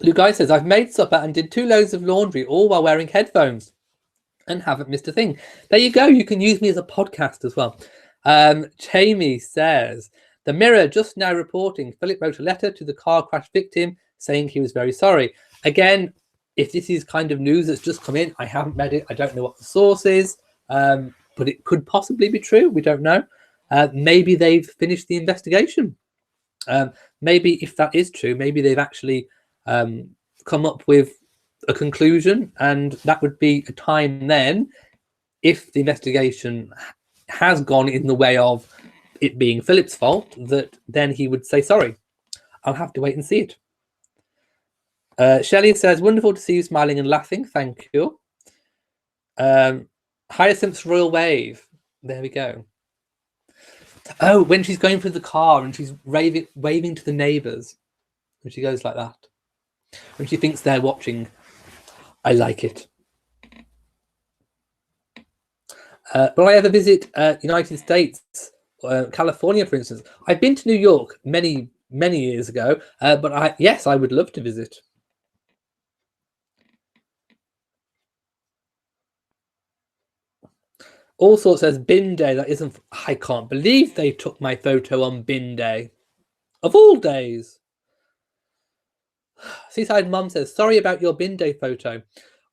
Lugai says, I've made supper and did 2 loads of laundry, all while wearing headphones, and haven't missed a thing. There you go. You can use me as a podcast as well. Jamie says, the Mirror just now reporting Philip wrote a letter to the car crash victim saying he was very sorry. Again, if this is kind of news that's just come in, I haven't read it. I don't know what the source is, but it could possibly be true. We don't know. Maybe they've finished the investigation. Maybe if that is true, maybe they've actually come up with a conclusion, and that would be a time then, if the investigation has gone in the way of it being Philip's fault, that then he would say sorry. I'll have to wait and see it. Shelley says, wonderful to see you smiling and laughing. Thank you. Hyacinth's Royal Wave. There we go. Oh, when she's going through the car and she's waving to the neighbours. And she goes like that. When she thinks they're watching. I like it. Will I ever visit United States, California, for instance? I've been to New York many years ago, but yes, I would love to visit. All sorts says bin day. That isn't. I can't believe they took my photo on bin day, of all days. Seaside Mum says, sorry about your bin day photo.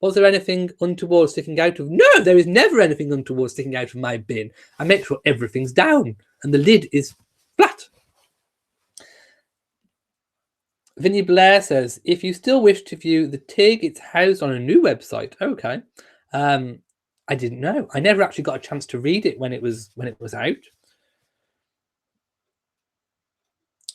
Was there anything untoward sticking out of? No, there is never anything untoward sticking out of my bin. I make sure everything's down and the lid is flat. Vinnie Blair says, if you still wish to view the TIG, it's housed on a new website. Okay. I didn't know. I never actually got a chance to read it when it was out.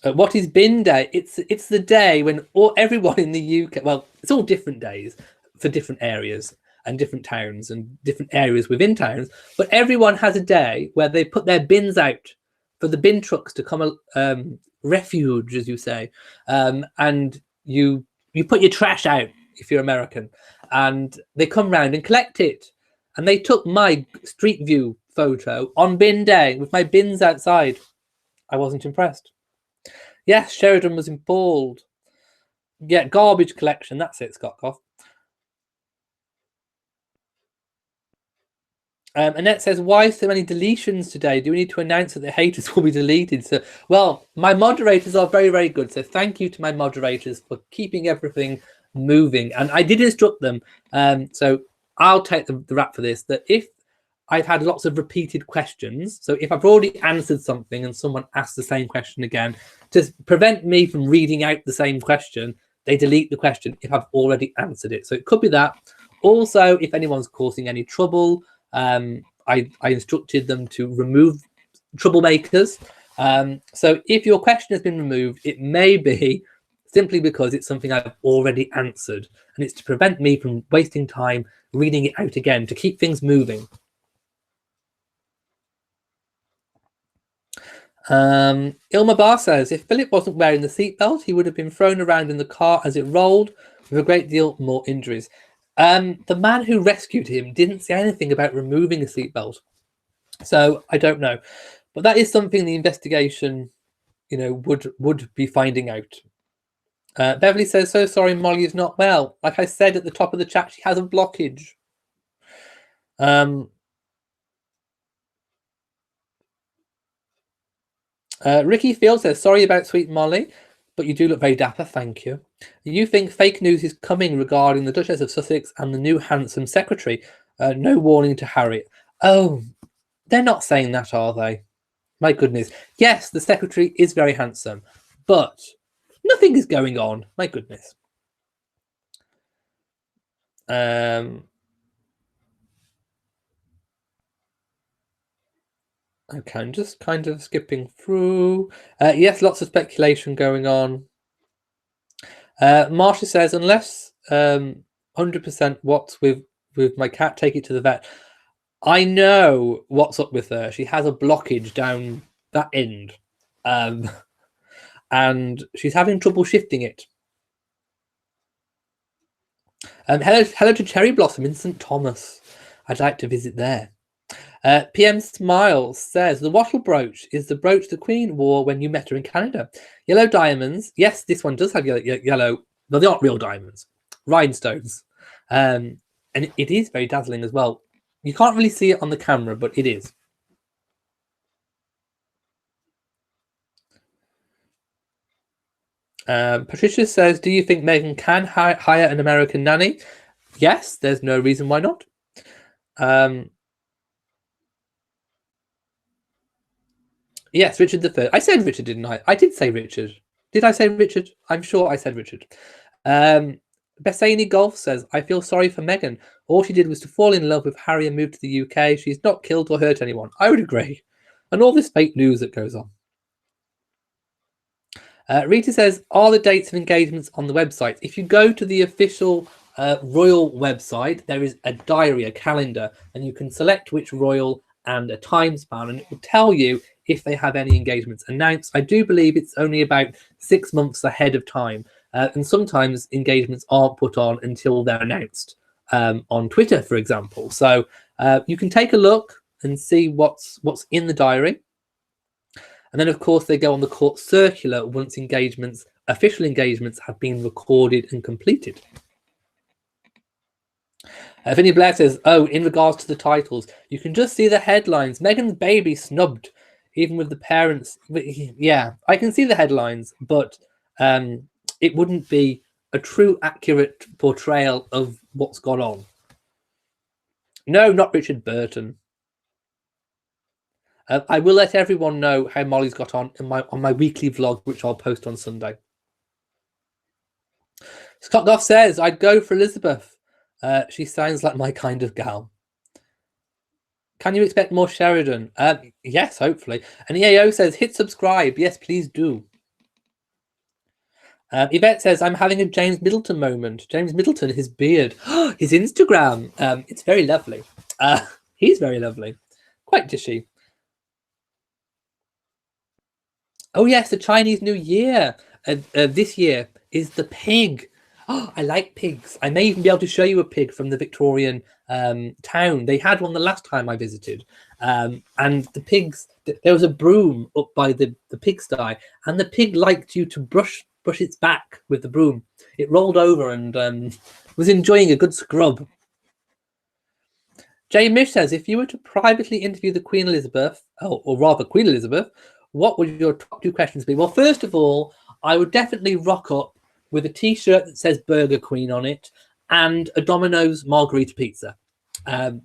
What is bin day? It's the day when everyone in the UK, well, it's all different days for different areas and different towns and different areas within towns, but everyone has a day where they put their bins out for the bin trucks to come refuge, as you say, and you put your trash out if you're American, and they come round and collect it. And they took my street view photo on bin day with my bins outside. I wasn't impressed. Yes, Sheridan was appalled. Yeah, garbage collection. That's it, Scott Cough. Annette says, why so many deletions today? Do we need to announce that the haters will be deleted? So, well, my moderators are very, very good. So thank you to my moderators for keeping everything moving. And I did instruct them. So I'll take the rap for this, that if I've had lots of repeated questions, so if I've already answered something and someone asks the same question again, to prevent me from reading out the same question, they delete the question if I've already answered it. So it could be that. Also, if anyone's causing any trouble, I instructed them to remove troublemakers. So if your question has been removed, it may be simply because it's something I've already answered, and it's to prevent me from wasting time reading it out again, to keep things moving. Ilma Bar says, if Philip wasn't wearing the seatbelt, he would have been thrown around in the car as it rolled with a great deal more injuries. The man who rescued him didn't say anything about removing a seatbelt, so I don't know. But that is something the investigation, would be finding out. Beverly says, so sorry Molly is not well. Like I said at the top of the chat, she has a blockage. Ricky Field says, sorry about Sweet Molly, but you do look very dapper, thank you. You think fake news is coming regarding the Duchess of Sussex and the new handsome secretary? No warning to Harry. Oh, they're not saying that, are they? My goodness. Yes, the secretary is very handsome, but nothing is going on. My goodness. Okay, I'm just kind of skipping through. Yes, lots of speculation going on. Marsha says, unless 100% what's with my cat, take it to the vet. I know what's up with her. She has a blockage down that end. And she's having trouble shifting it. Hello to Cherry Blossom in St. Thomas. I'd like to visit there. PM Smiles says, the wattle brooch is the brooch the Queen wore when you met her in Canada. Yellow diamonds. Yes, this one does have yellow. Well, they aren't real diamonds. Rhinestones. And it is very dazzling as well. You can't really see it on the camera, but it is. Patricia says, do you think Meghan can hire an American nanny? Yes, there's no reason why not. Yes, Richard III. I said Richard, didn't I? I did say Richard. Did I say Richard? I'm sure I said Richard. Bessani Golf says, I feel sorry for Meghan. All she did was to fall in love with Harry and move to the UK. She's not killed or hurt anyone. I would agree. And all this fake news that goes on. Rita says, are the dates of engagements on the website? If you go to the official royal website, there is a diary, a calendar, and you can select which royal and a time span, and it will tell you if they have any engagements announced. I do believe it's only about 6 months ahead of time, and sometimes engagements aren't put on until they're announced on Twitter, for example. So you can take a look and see what's in the diary. And then, of course, they go on the court circular once official engagements have been recorded and completed. Vinny Blair says, oh, in regards to the titles, you can just see the headlines. Meghan's baby snubbed, even with the parents. Yeah, I can see the headlines, but it wouldn't be a true, accurate portrayal of what's gone on. No, not Richard Burton. I will let everyone know how Molly's got on my weekly vlog, which I'll post on Sunday. Scott Goff says, I'd go for Elizabeth. She sounds like my kind of gal. Can you expect more Sheridan? Yes, hopefully. And EAO says, hit subscribe. Yes, please do. Yvette says, I'm having a James Middleton moment. James Middleton, his beard. His Instagram. It's very lovely. He's very lovely. Quite dishy. Oh, yes, the Chinese New Year this year is the pig. Oh, I like pigs. I may even be able to show you a pig from the Victorian town. They had one the last time I visited. And the pigs, there was a broom up by the pigsty, and the pig liked you to brush its back with the broom. It rolled over and was enjoying a good scrub. Jay Mish says, if you were to privately interview the Queen Elizabeth, or rather Queen Elizabeth, what would your top 2 questions be? Well, first of all, I would definitely rock up with a T-shirt that says Burger Queen on it and a Domino's margarita pizza. I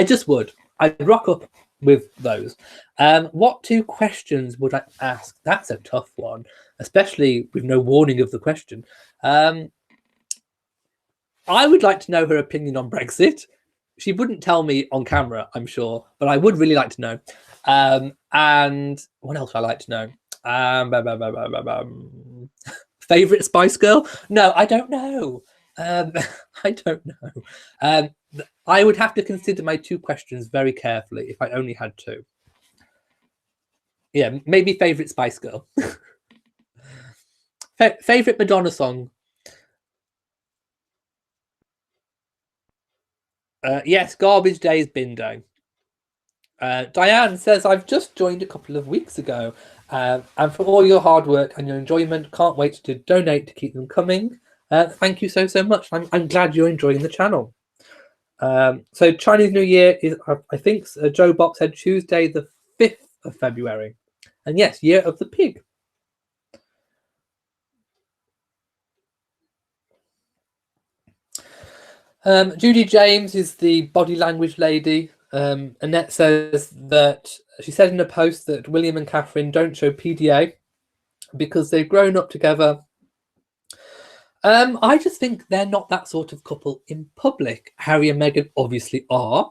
just would. I'd rock up with those. What 2 questions would I ask? That's a tough one, especially with no warning of the question. I would like to know her opinion on Brexit. She wouldn't tell me on camera, I'm sure, but I would really like to know. And what else would I like to know? Favorite Spice Girl? No, I don't know. I don't know. I would have to consider my two questions very carefully if I only had two. Yeah, maybe favorite Spice Girl. Favorite Madonna song? Yes, Garbage Day is Bin Day. Diane says, I've just joined a couple of weeks ago, and for all your hard work and your enjoyment, can't wait to donate to keep them coming. Thank you so much. I'm glad you're enjoying the channel. So Chinese New Year is, I think, Joe Box said Tuesday the 5th of February. And yes, Year of the Pig. Judy James is the body language lady. Annette says that she said in a post that William and Catherine don't show PDA because they've grown up together. I just think they're not that sort of couple in public. Harry and Meghan obviously are.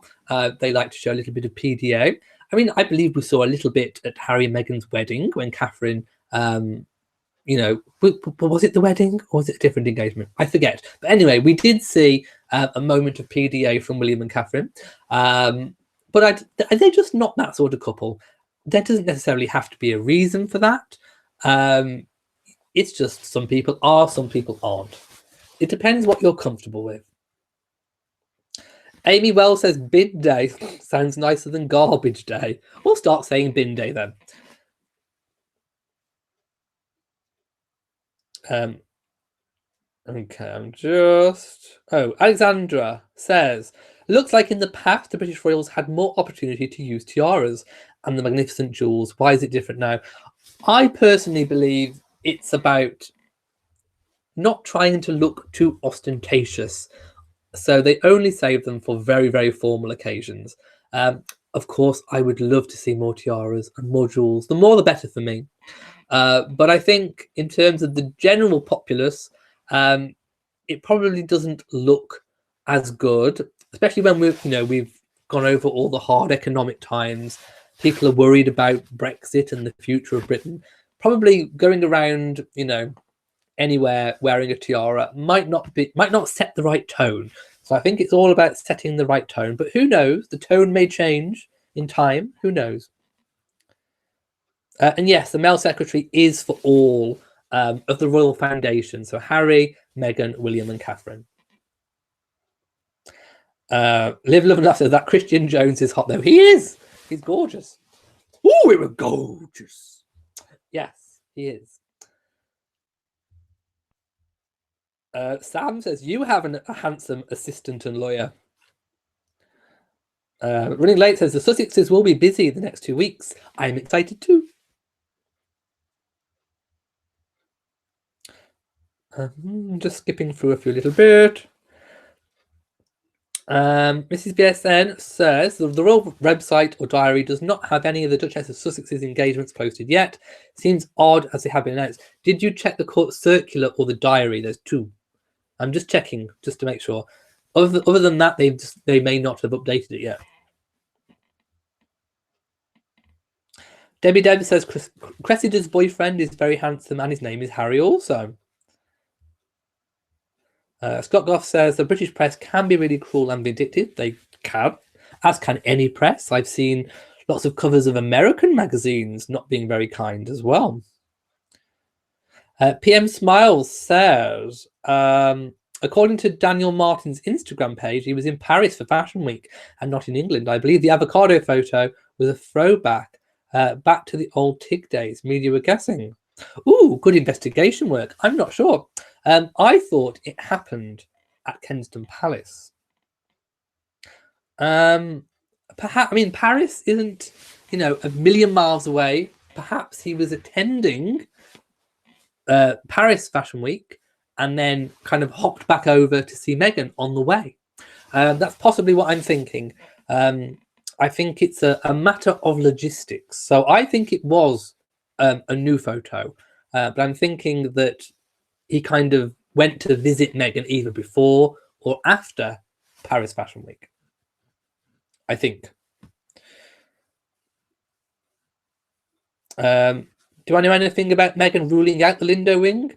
They like to show a little bit of PDA. I mean, I believe we saw a little bit at Harry and Meghan's wedding when Catherine, was it the wedding or was it a different engagement? I forget. But anyway, we did see a moment of PDA from William and Catherine. But they're just not that sort of couple. There doesn't necessarily have to be a reason for that. It's just some people are, some people aren't. It depends what you're comfortable with. Amy Wells says bin day sounds nicer than garbage day. We'll start saying bin day then. Okay, I'm just... Oh, Alexandra says, looks like in the past the British royals had more opportunity to use tiaras and the magnificent jewels. Why is it different now? I personally believe it's about not trying to look too ostentatious. So they only save them for very, very formal occasions. Of course, I would love to see more tiaras and more jewels. The more, the better for me. But I think in terms of the general populace, it probably doesn't look as good, especially when we've gone over all the hard economic times. People are worried about Brexit and the future of Britain. Probably going around, anywhere wearing a tiara might not set the right tone. So I think it's all about setting the right tone. But who knows? The tone may change in time. Who knows? And yes, the male secretary is for all of the royal foundation. So Harry, Meghan, William, and Catherine. Live, love, and laugh says that Christian Jones is hot though. He is. He's gorgeous. Oh, it was gorgeous. Yes, he is. Sam says you have a handsome assistant and lawyer. Running Late says the Sussexes will be busy the next 2 weeks. I'm excited too. Just skipping through a few little bit. Mrs. BSN says the royal website or diary does not have any of the Duchess of Sussex's engagements posted yet. Seems odd as they have been announced. Did you check the court circular or the diary? There's two. I'm just checking just to make sure. Other than that, they may not have updated it yet. Debbie Deb says Cressida's boyfriend is very handsome and his name is Harry also. Scott Goff says the British press can be really cruel and vindictive. They can, as can any press. I've seen lots of covers of American magazines not being very kind as well. PM Smiles says, according to Daniel Martin's Instagram page, he was in Paris for Fashion Week and not in England. I believe the avocado photo was a throwback back to the old TIG days. Media were guessing. Ooh, good investigation work. I'm not sure. I thought it happened at Kensington Palace. Perhaps, I mean, Paris isn't, a million miles away. Perhaps he was attending Paris Fashion Week and then kind of hopped back over to see Meghan on the way. That's possibly what I'm thinking. I think it's a matter of logistics. So I think it was a new photo, but I'm thinking that he kind of went to visit Meghan either before or after Paris Fashion Week. I think. Do I know anything about Meghan ruling out the Lindo wing?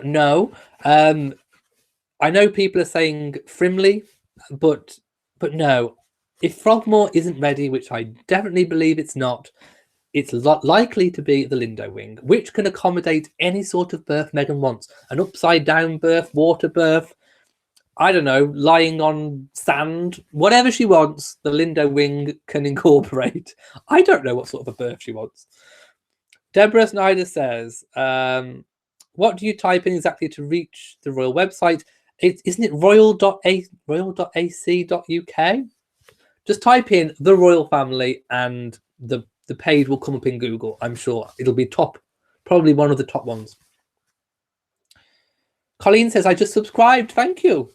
No. I know people are saying Frimley, but no. If Frogmore isn't ready, which I definitely believe it's not, it's likely to be the Lindo wing, which can accommodate any sort of berth Meghan wants. An upside-down berth, water berth, I don't know, lying on sand, whatever she wants, the Lindo wing can incorporate. I don't know what sort of a berth she wants. Deborah Snyder says, what do you type in exactly to reach the royal website? Isn't it royal.ac.uk? Just type in the royal family and the page will come up in Google. I'm sure it'll be top, probably one of the top ones. Colleen says, I just subscribed. Thank you.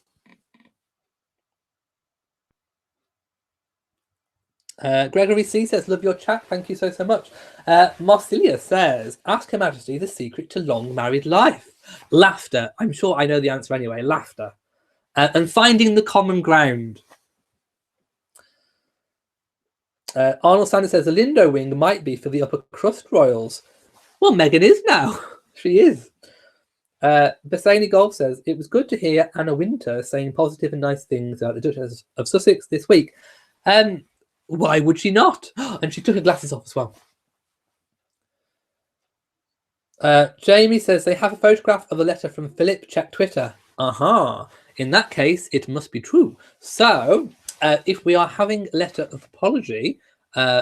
Gregory C says, love your chat. Thank you so much. Marsilia says, ask Her Majesty the secret to long married life. Laughter. I'm sure I know the answer anyway. Laughter. And finding the common ground. Arnold Sanders says, the Lindo wing might be for the upper crust royals. Well, Meghan is now. She is. Bassani Golf says, it was good to hear Anna Wintour saying positive and nice things about the Duchess of Sussex this week. Why would she not? And she took her glasses off as well. Jamie says they have a photograph of a letter from Philip. Check Twitter. In that case, it must be true. So, if we are having a letter of apology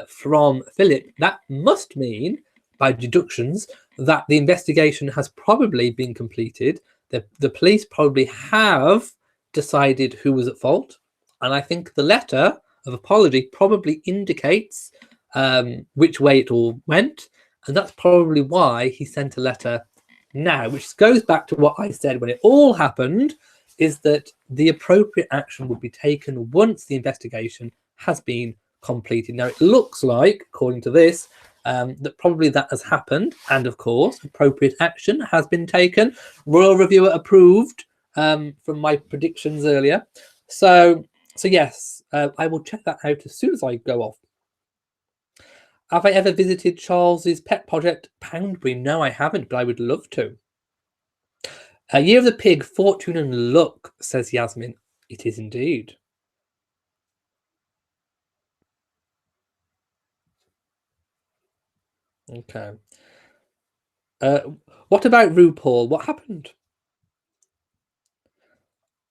from Philip, that must mean, by deductions, that the investigation has probably been completed. The police probably have decided who was at fault. And I think the letter of apology probably indicates which way it all went, and that's probably why he sent a letter now, which goes back to what I said when it all happened, is that the appropriate action would be taken once the investigation has been completed. Now, it looks like, according to this, that probably that has happened, and of course, appropriate action has been taken. Royal Reviewer approved from my predictions earlier. So yes, I will check that out as soon as I go off. Have I ever visited Charles's pet project, Poundbury? No, I haven't, but I would love to. Year of the Pig, Fortune and Luck, says Yasmin. It is indeed. Okay. What about RuPaul? What happened?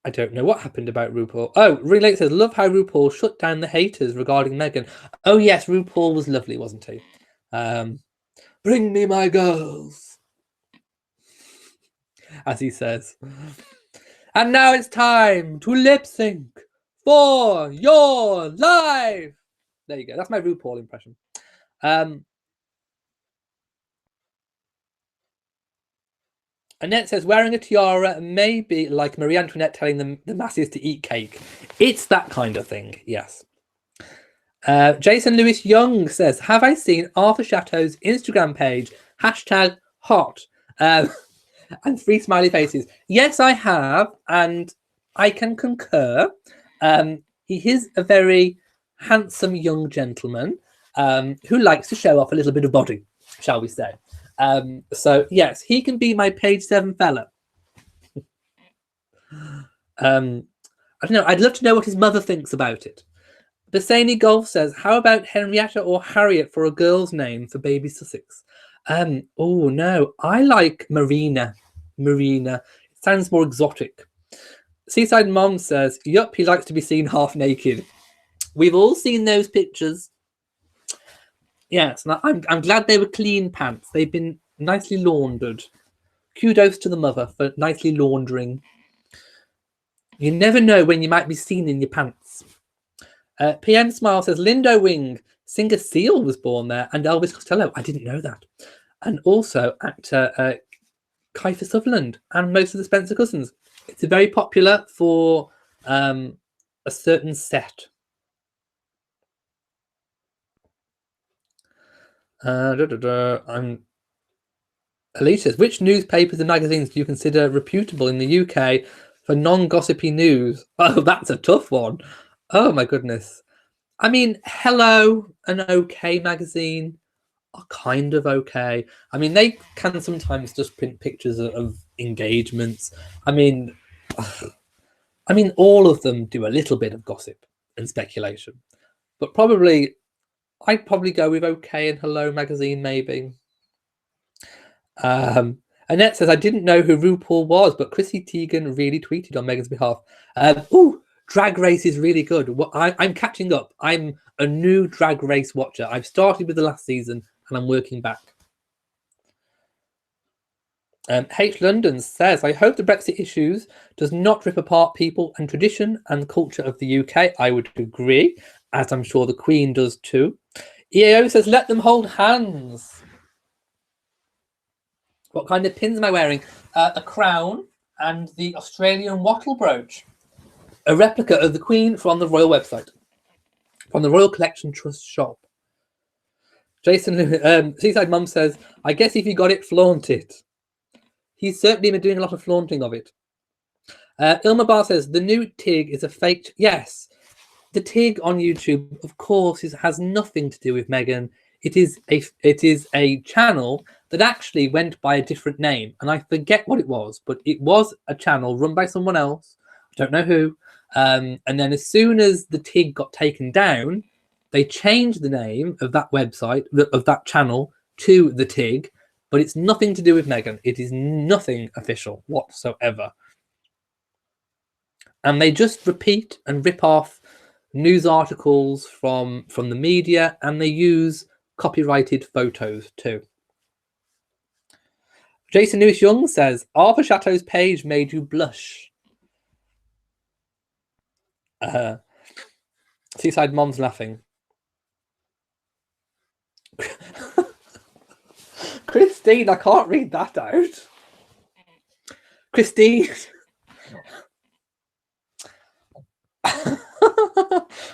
I don't know what happened about RuPaul. Oh, Relate says, love how RuPaul shut down the haters regarding Meghan. Oh, yes, RuPaul was lovely, wasn't he? Bring me my girls, as he says. And now it's time to lip sync for your life. There you go. That's my RuPaul impression. Annette says, wearing a tiara may be like Marie Antoinette telling the masses to eat cake. It's that kind of thing, yes. Jason Lewis Young says, have I seen Arthur Chateau's Instagram page? #hot. And 3 smiley faces. Yes, I have, and I can concur. He is a very handsome young gentleman who likes to show off a little bit of body, shall we say. So yes, he can be my page 7 fella. I don't know. I'd love to know what his mother thinks about it. Bassani Golf says, how about Henrietta or Harriet for a girl's name for baby Sussex? Oh no, I like Marina. It sounds more exotic. Seaside Mom says, yup, he likes to be seen half naked. We've all seen those pictures. Yes, I'm glad they were clean pants. They've been nicely laundered. Kudos to the mother for nicely laundering. You never know when you might be seen in your pants. PM Smile says, Lindo Wing, singer Seal was born there, and Elvis Costello. I didn't know that. And also actor Kiefer Sutherland and most of the Spencer cousins. It's very popular for a certain set. Elise says, which newspapers and magazines do you consider reputable in the UK for non-gossipy news? Oh, that's a tough one. Oh my goodness. I mean, Hello, an okay magazine. are kind of okay. I mean, they can sometimes just print pictures of engagements. I mean, all of them do a little bit of gossip and speculation, but I'd probably go with OK and Hello Magazine, maybe. Annette says, I didn't know who RuPaul was, but Chrissy Teigen really tweeted on Megan's behalf. Drag Race is really good. I'm catching up. I'm a new Drag Race watcher. I've started with the last season and I'm working back. H. London says, I hope the Brexit issues does not rip apart people and tradition and culture of the UK. I would agree, as I'm sure the Queen does too. EAO says, let them hold hands. What kind of pins am I wearing? A crown and the Australian wattle brooch. A replica of the Queen from the Royal website. From the Royal Collection Trust shop. Jason, Seaside Mum says, I guess if you got it, flaunt it. He's certainly been doing a lot of flaunting of it. Ilma Bar says, the new TIG is a fake... Yes, the TIG on YouTube, of course, has nothing to do with Meghan. It is a channel that actually went by a different name. And I forget what it was, but it was a channel run by someone else. I don't know who. And then as soon as the TIG got taken down, they changed the name of that website, of that channel, to the TIG. But it's nothing to do with Meghan. It is nothing official whatsoever. And they just repeat and rip off news articles from the media, and they use copyrighted photos too. Jason Lewis Young says, Arthur Chateau's page made you blush. Seaside Mom's laughing. Christine, I can't read that out. Christine.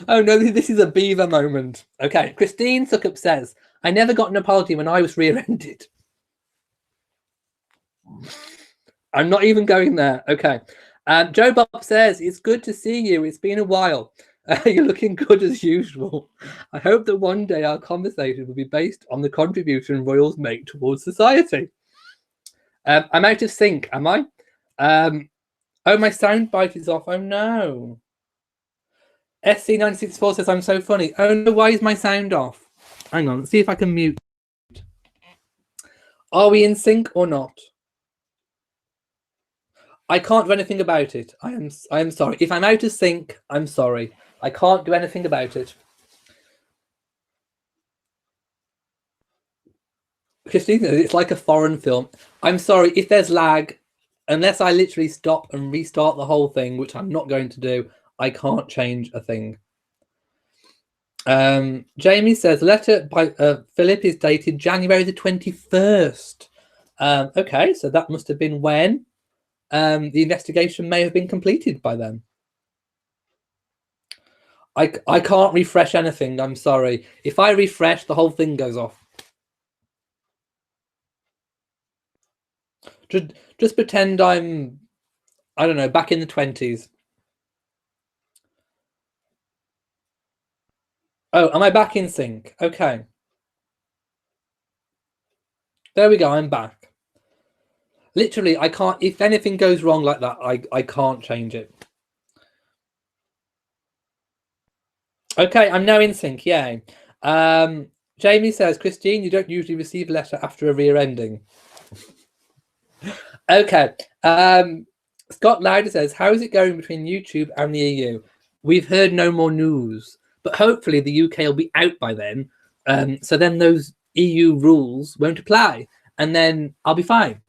Oh no, this is a beaver moment. Okay, Christine Suckup says, I never got an apology when I was rear-ended. I'm not even going there. Okay. Joe Bob says, it's good to see you. It's been a while. You're looking good as usual. I hope that one day our conversation will be based on the contribution royals make towards society. I'm out of sync, am I? Oh, my sound bite is off. Oh no. SC964 says, I'm so funny. Oh no, why is my sound off? Hang on, let's see if I can mute. Are we in sync or not? I can't do anything about it. I am sorry. If I'm out of sync, I'm sorry. I can't do anything about it. Christine, it's like a foreign film. I'm sorry if there's lag. Unless I literally stop and restart the whole thing, which I'm not going to do, I can't change a thing. Jamie says, letter by Philip is dated January the 21st. Okay, so that must have been when the investigation may have been completed by then. I can't refresh anything. I'm sorry. If I refresh, the whole thing goes off. Just pretend I'm, I don't know, back in the 20s. Oh, am I back in sync? Okay. There we go. I'm back. Literally, I can't, if anything goes wrong like that, I can't change it. Okay, I'm now in sync. Yay. Jamie says, Christine, you don't usually receive a letter after a rear ending. Okay. Scott Lauder says, how is it going between YouTube and the EU? We've heard no more news, but hopefully the UK will be out by then. So then those EU rules won't apply, and then I'll be fine.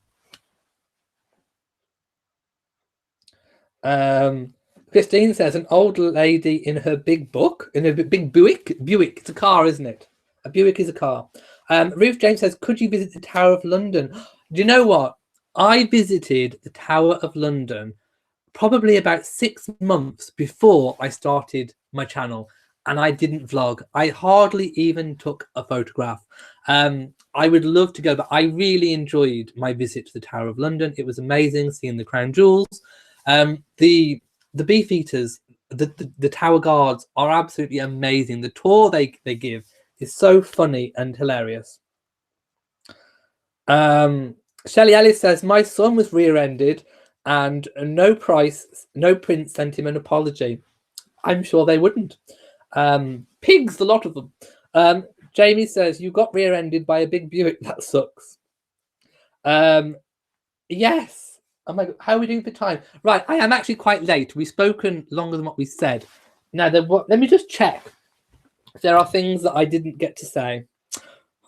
Christine says, an old lady in her big book, in a big Buick. Buick, it's a car, isn't it? A Buick is a car. Ruth James says, could you visit the Tower of London? Do you know what? I visited the Tower of London probably about 6 months before I started my channel, and I didn't vlog. I hardly even took a photograph. I would love to go, but I really enjoyed my visit to the Tower of London. It was amazing seeing the crown jewels. The Beefeaters, the Tower Guards are absolutely amazing. The tour they give is so funny and hilarious. Shelley Ellis says, my son was rear-ended and no Prince sent him an apology. I'm sure they wouldn't. Pigs, a lot of them. Jamie says, you got rear-ended by a big Buick. That sucks. Yes. Oh my God. How are we doing for time? Right, I am actually quite late. We've spoken longer than what we said. Now, let me just check if there are things that I didn't get to say.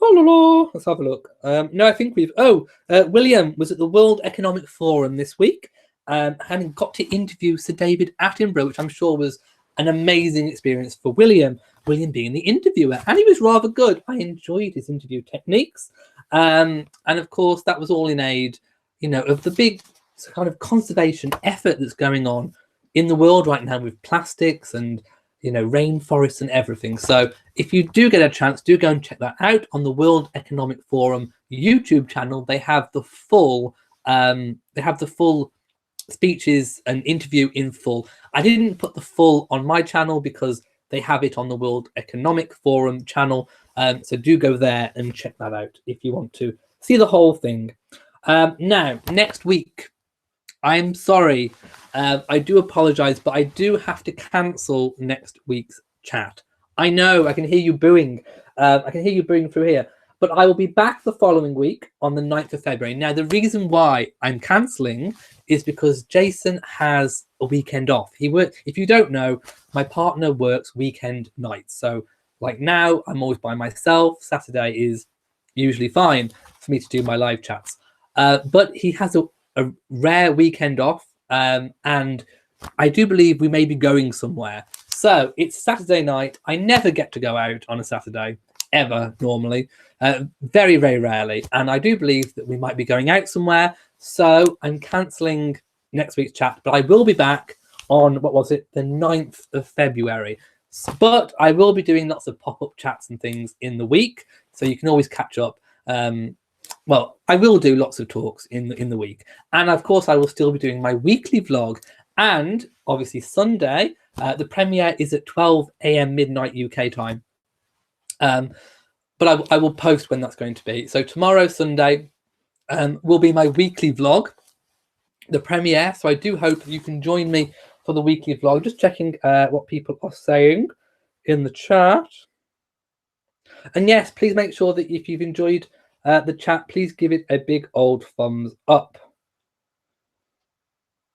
Oh, let's have a look. No, I think we've... William was at the World Economic Forum this week and got to interview Sir David Attenborough, which I'm sure was an amazing experience for William being the interviewer. And he was rather good. I enjoyed his interview techniques. And of course, that was all in aid, of the big kind of conservation effort that's going on in the world right now with plastics and rainforests and everything. So if you do get a chance, do go and check that out on the World Economic Forum YouTube channel. They have the full speeches and interview in full. I didn't put the full on my channel because they have it on the World Economic Forum channel. So do go there and check that out if you want to see the whole thing. Now, next week, I'm sorry. I do apologize, but I do have to cancel next week's chat. I know, I can hear you booing. I can hear you booing through here. But I will be back the following week on the 9th of February. Now, the reason why I'm cancelling is because Jason has a weekend off. If you don't know, my partner works weekend nights. So like now, I'm always by myself. Saturday is usually fine for me to do my live chats. But he has a rare weekend off. And I do believe we may be going somewhere. So it's Saturday night. I never get to go out on a Saturday, ever, normally. Very, very rarely. And I do believe that we might be going out somewhere. So I'm cancelling next week's chat. But I will be back on, the 9th of February. But I will be doing lots of pop-up chats and things in the week. So you can always catch up. Well, I will do lots of talks in the week. And of course, I will still be doing my weekly vlog. And obviously Sunday, the premiere is at 12 a.m. midnight UK time. But I will post when that's going to be. So tomorrow, Sunday, will be my weekly vlog, the premiere. So I do hope you can join me for the weekly vlog. Just checking what people are saying in the chat. And yes, please make sure that if you've enjoyed the chat, please give it a big old thumbs up.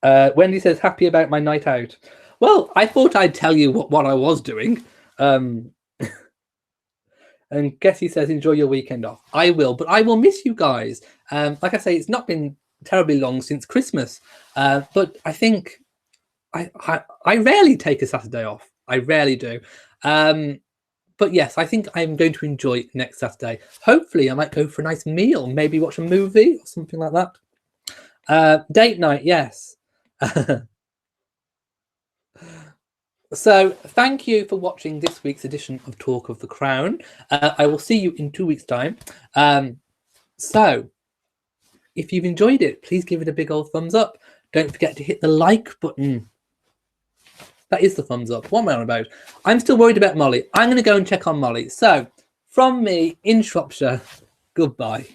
Wendy says, happy about my night out. Well, I thought I'd tell you what I was doing. And Gessie says, enjoy your weekend off. I will, but I will miss you guys. Like I say, it's not been terribly long since Christmas. But I think I rarely take a Saturday off. I rarely do. But yes, I think I'm going to enjoy next Saturday. Hopefully, I might go for a nice meal, maybe watch a movie or something like that. Date night, yes. So thank you for watching this week's edition of Talk of the Crown. I will see you in 2 weeks' time. So if you've enjoyed it, please give it a big old thumbs up. Don't forget to hit the like button. That is the thumbs up. What am I on about? I'm still worried about Molly. I'm going to go and check on Molly. So from me in Shropshire, goodbye.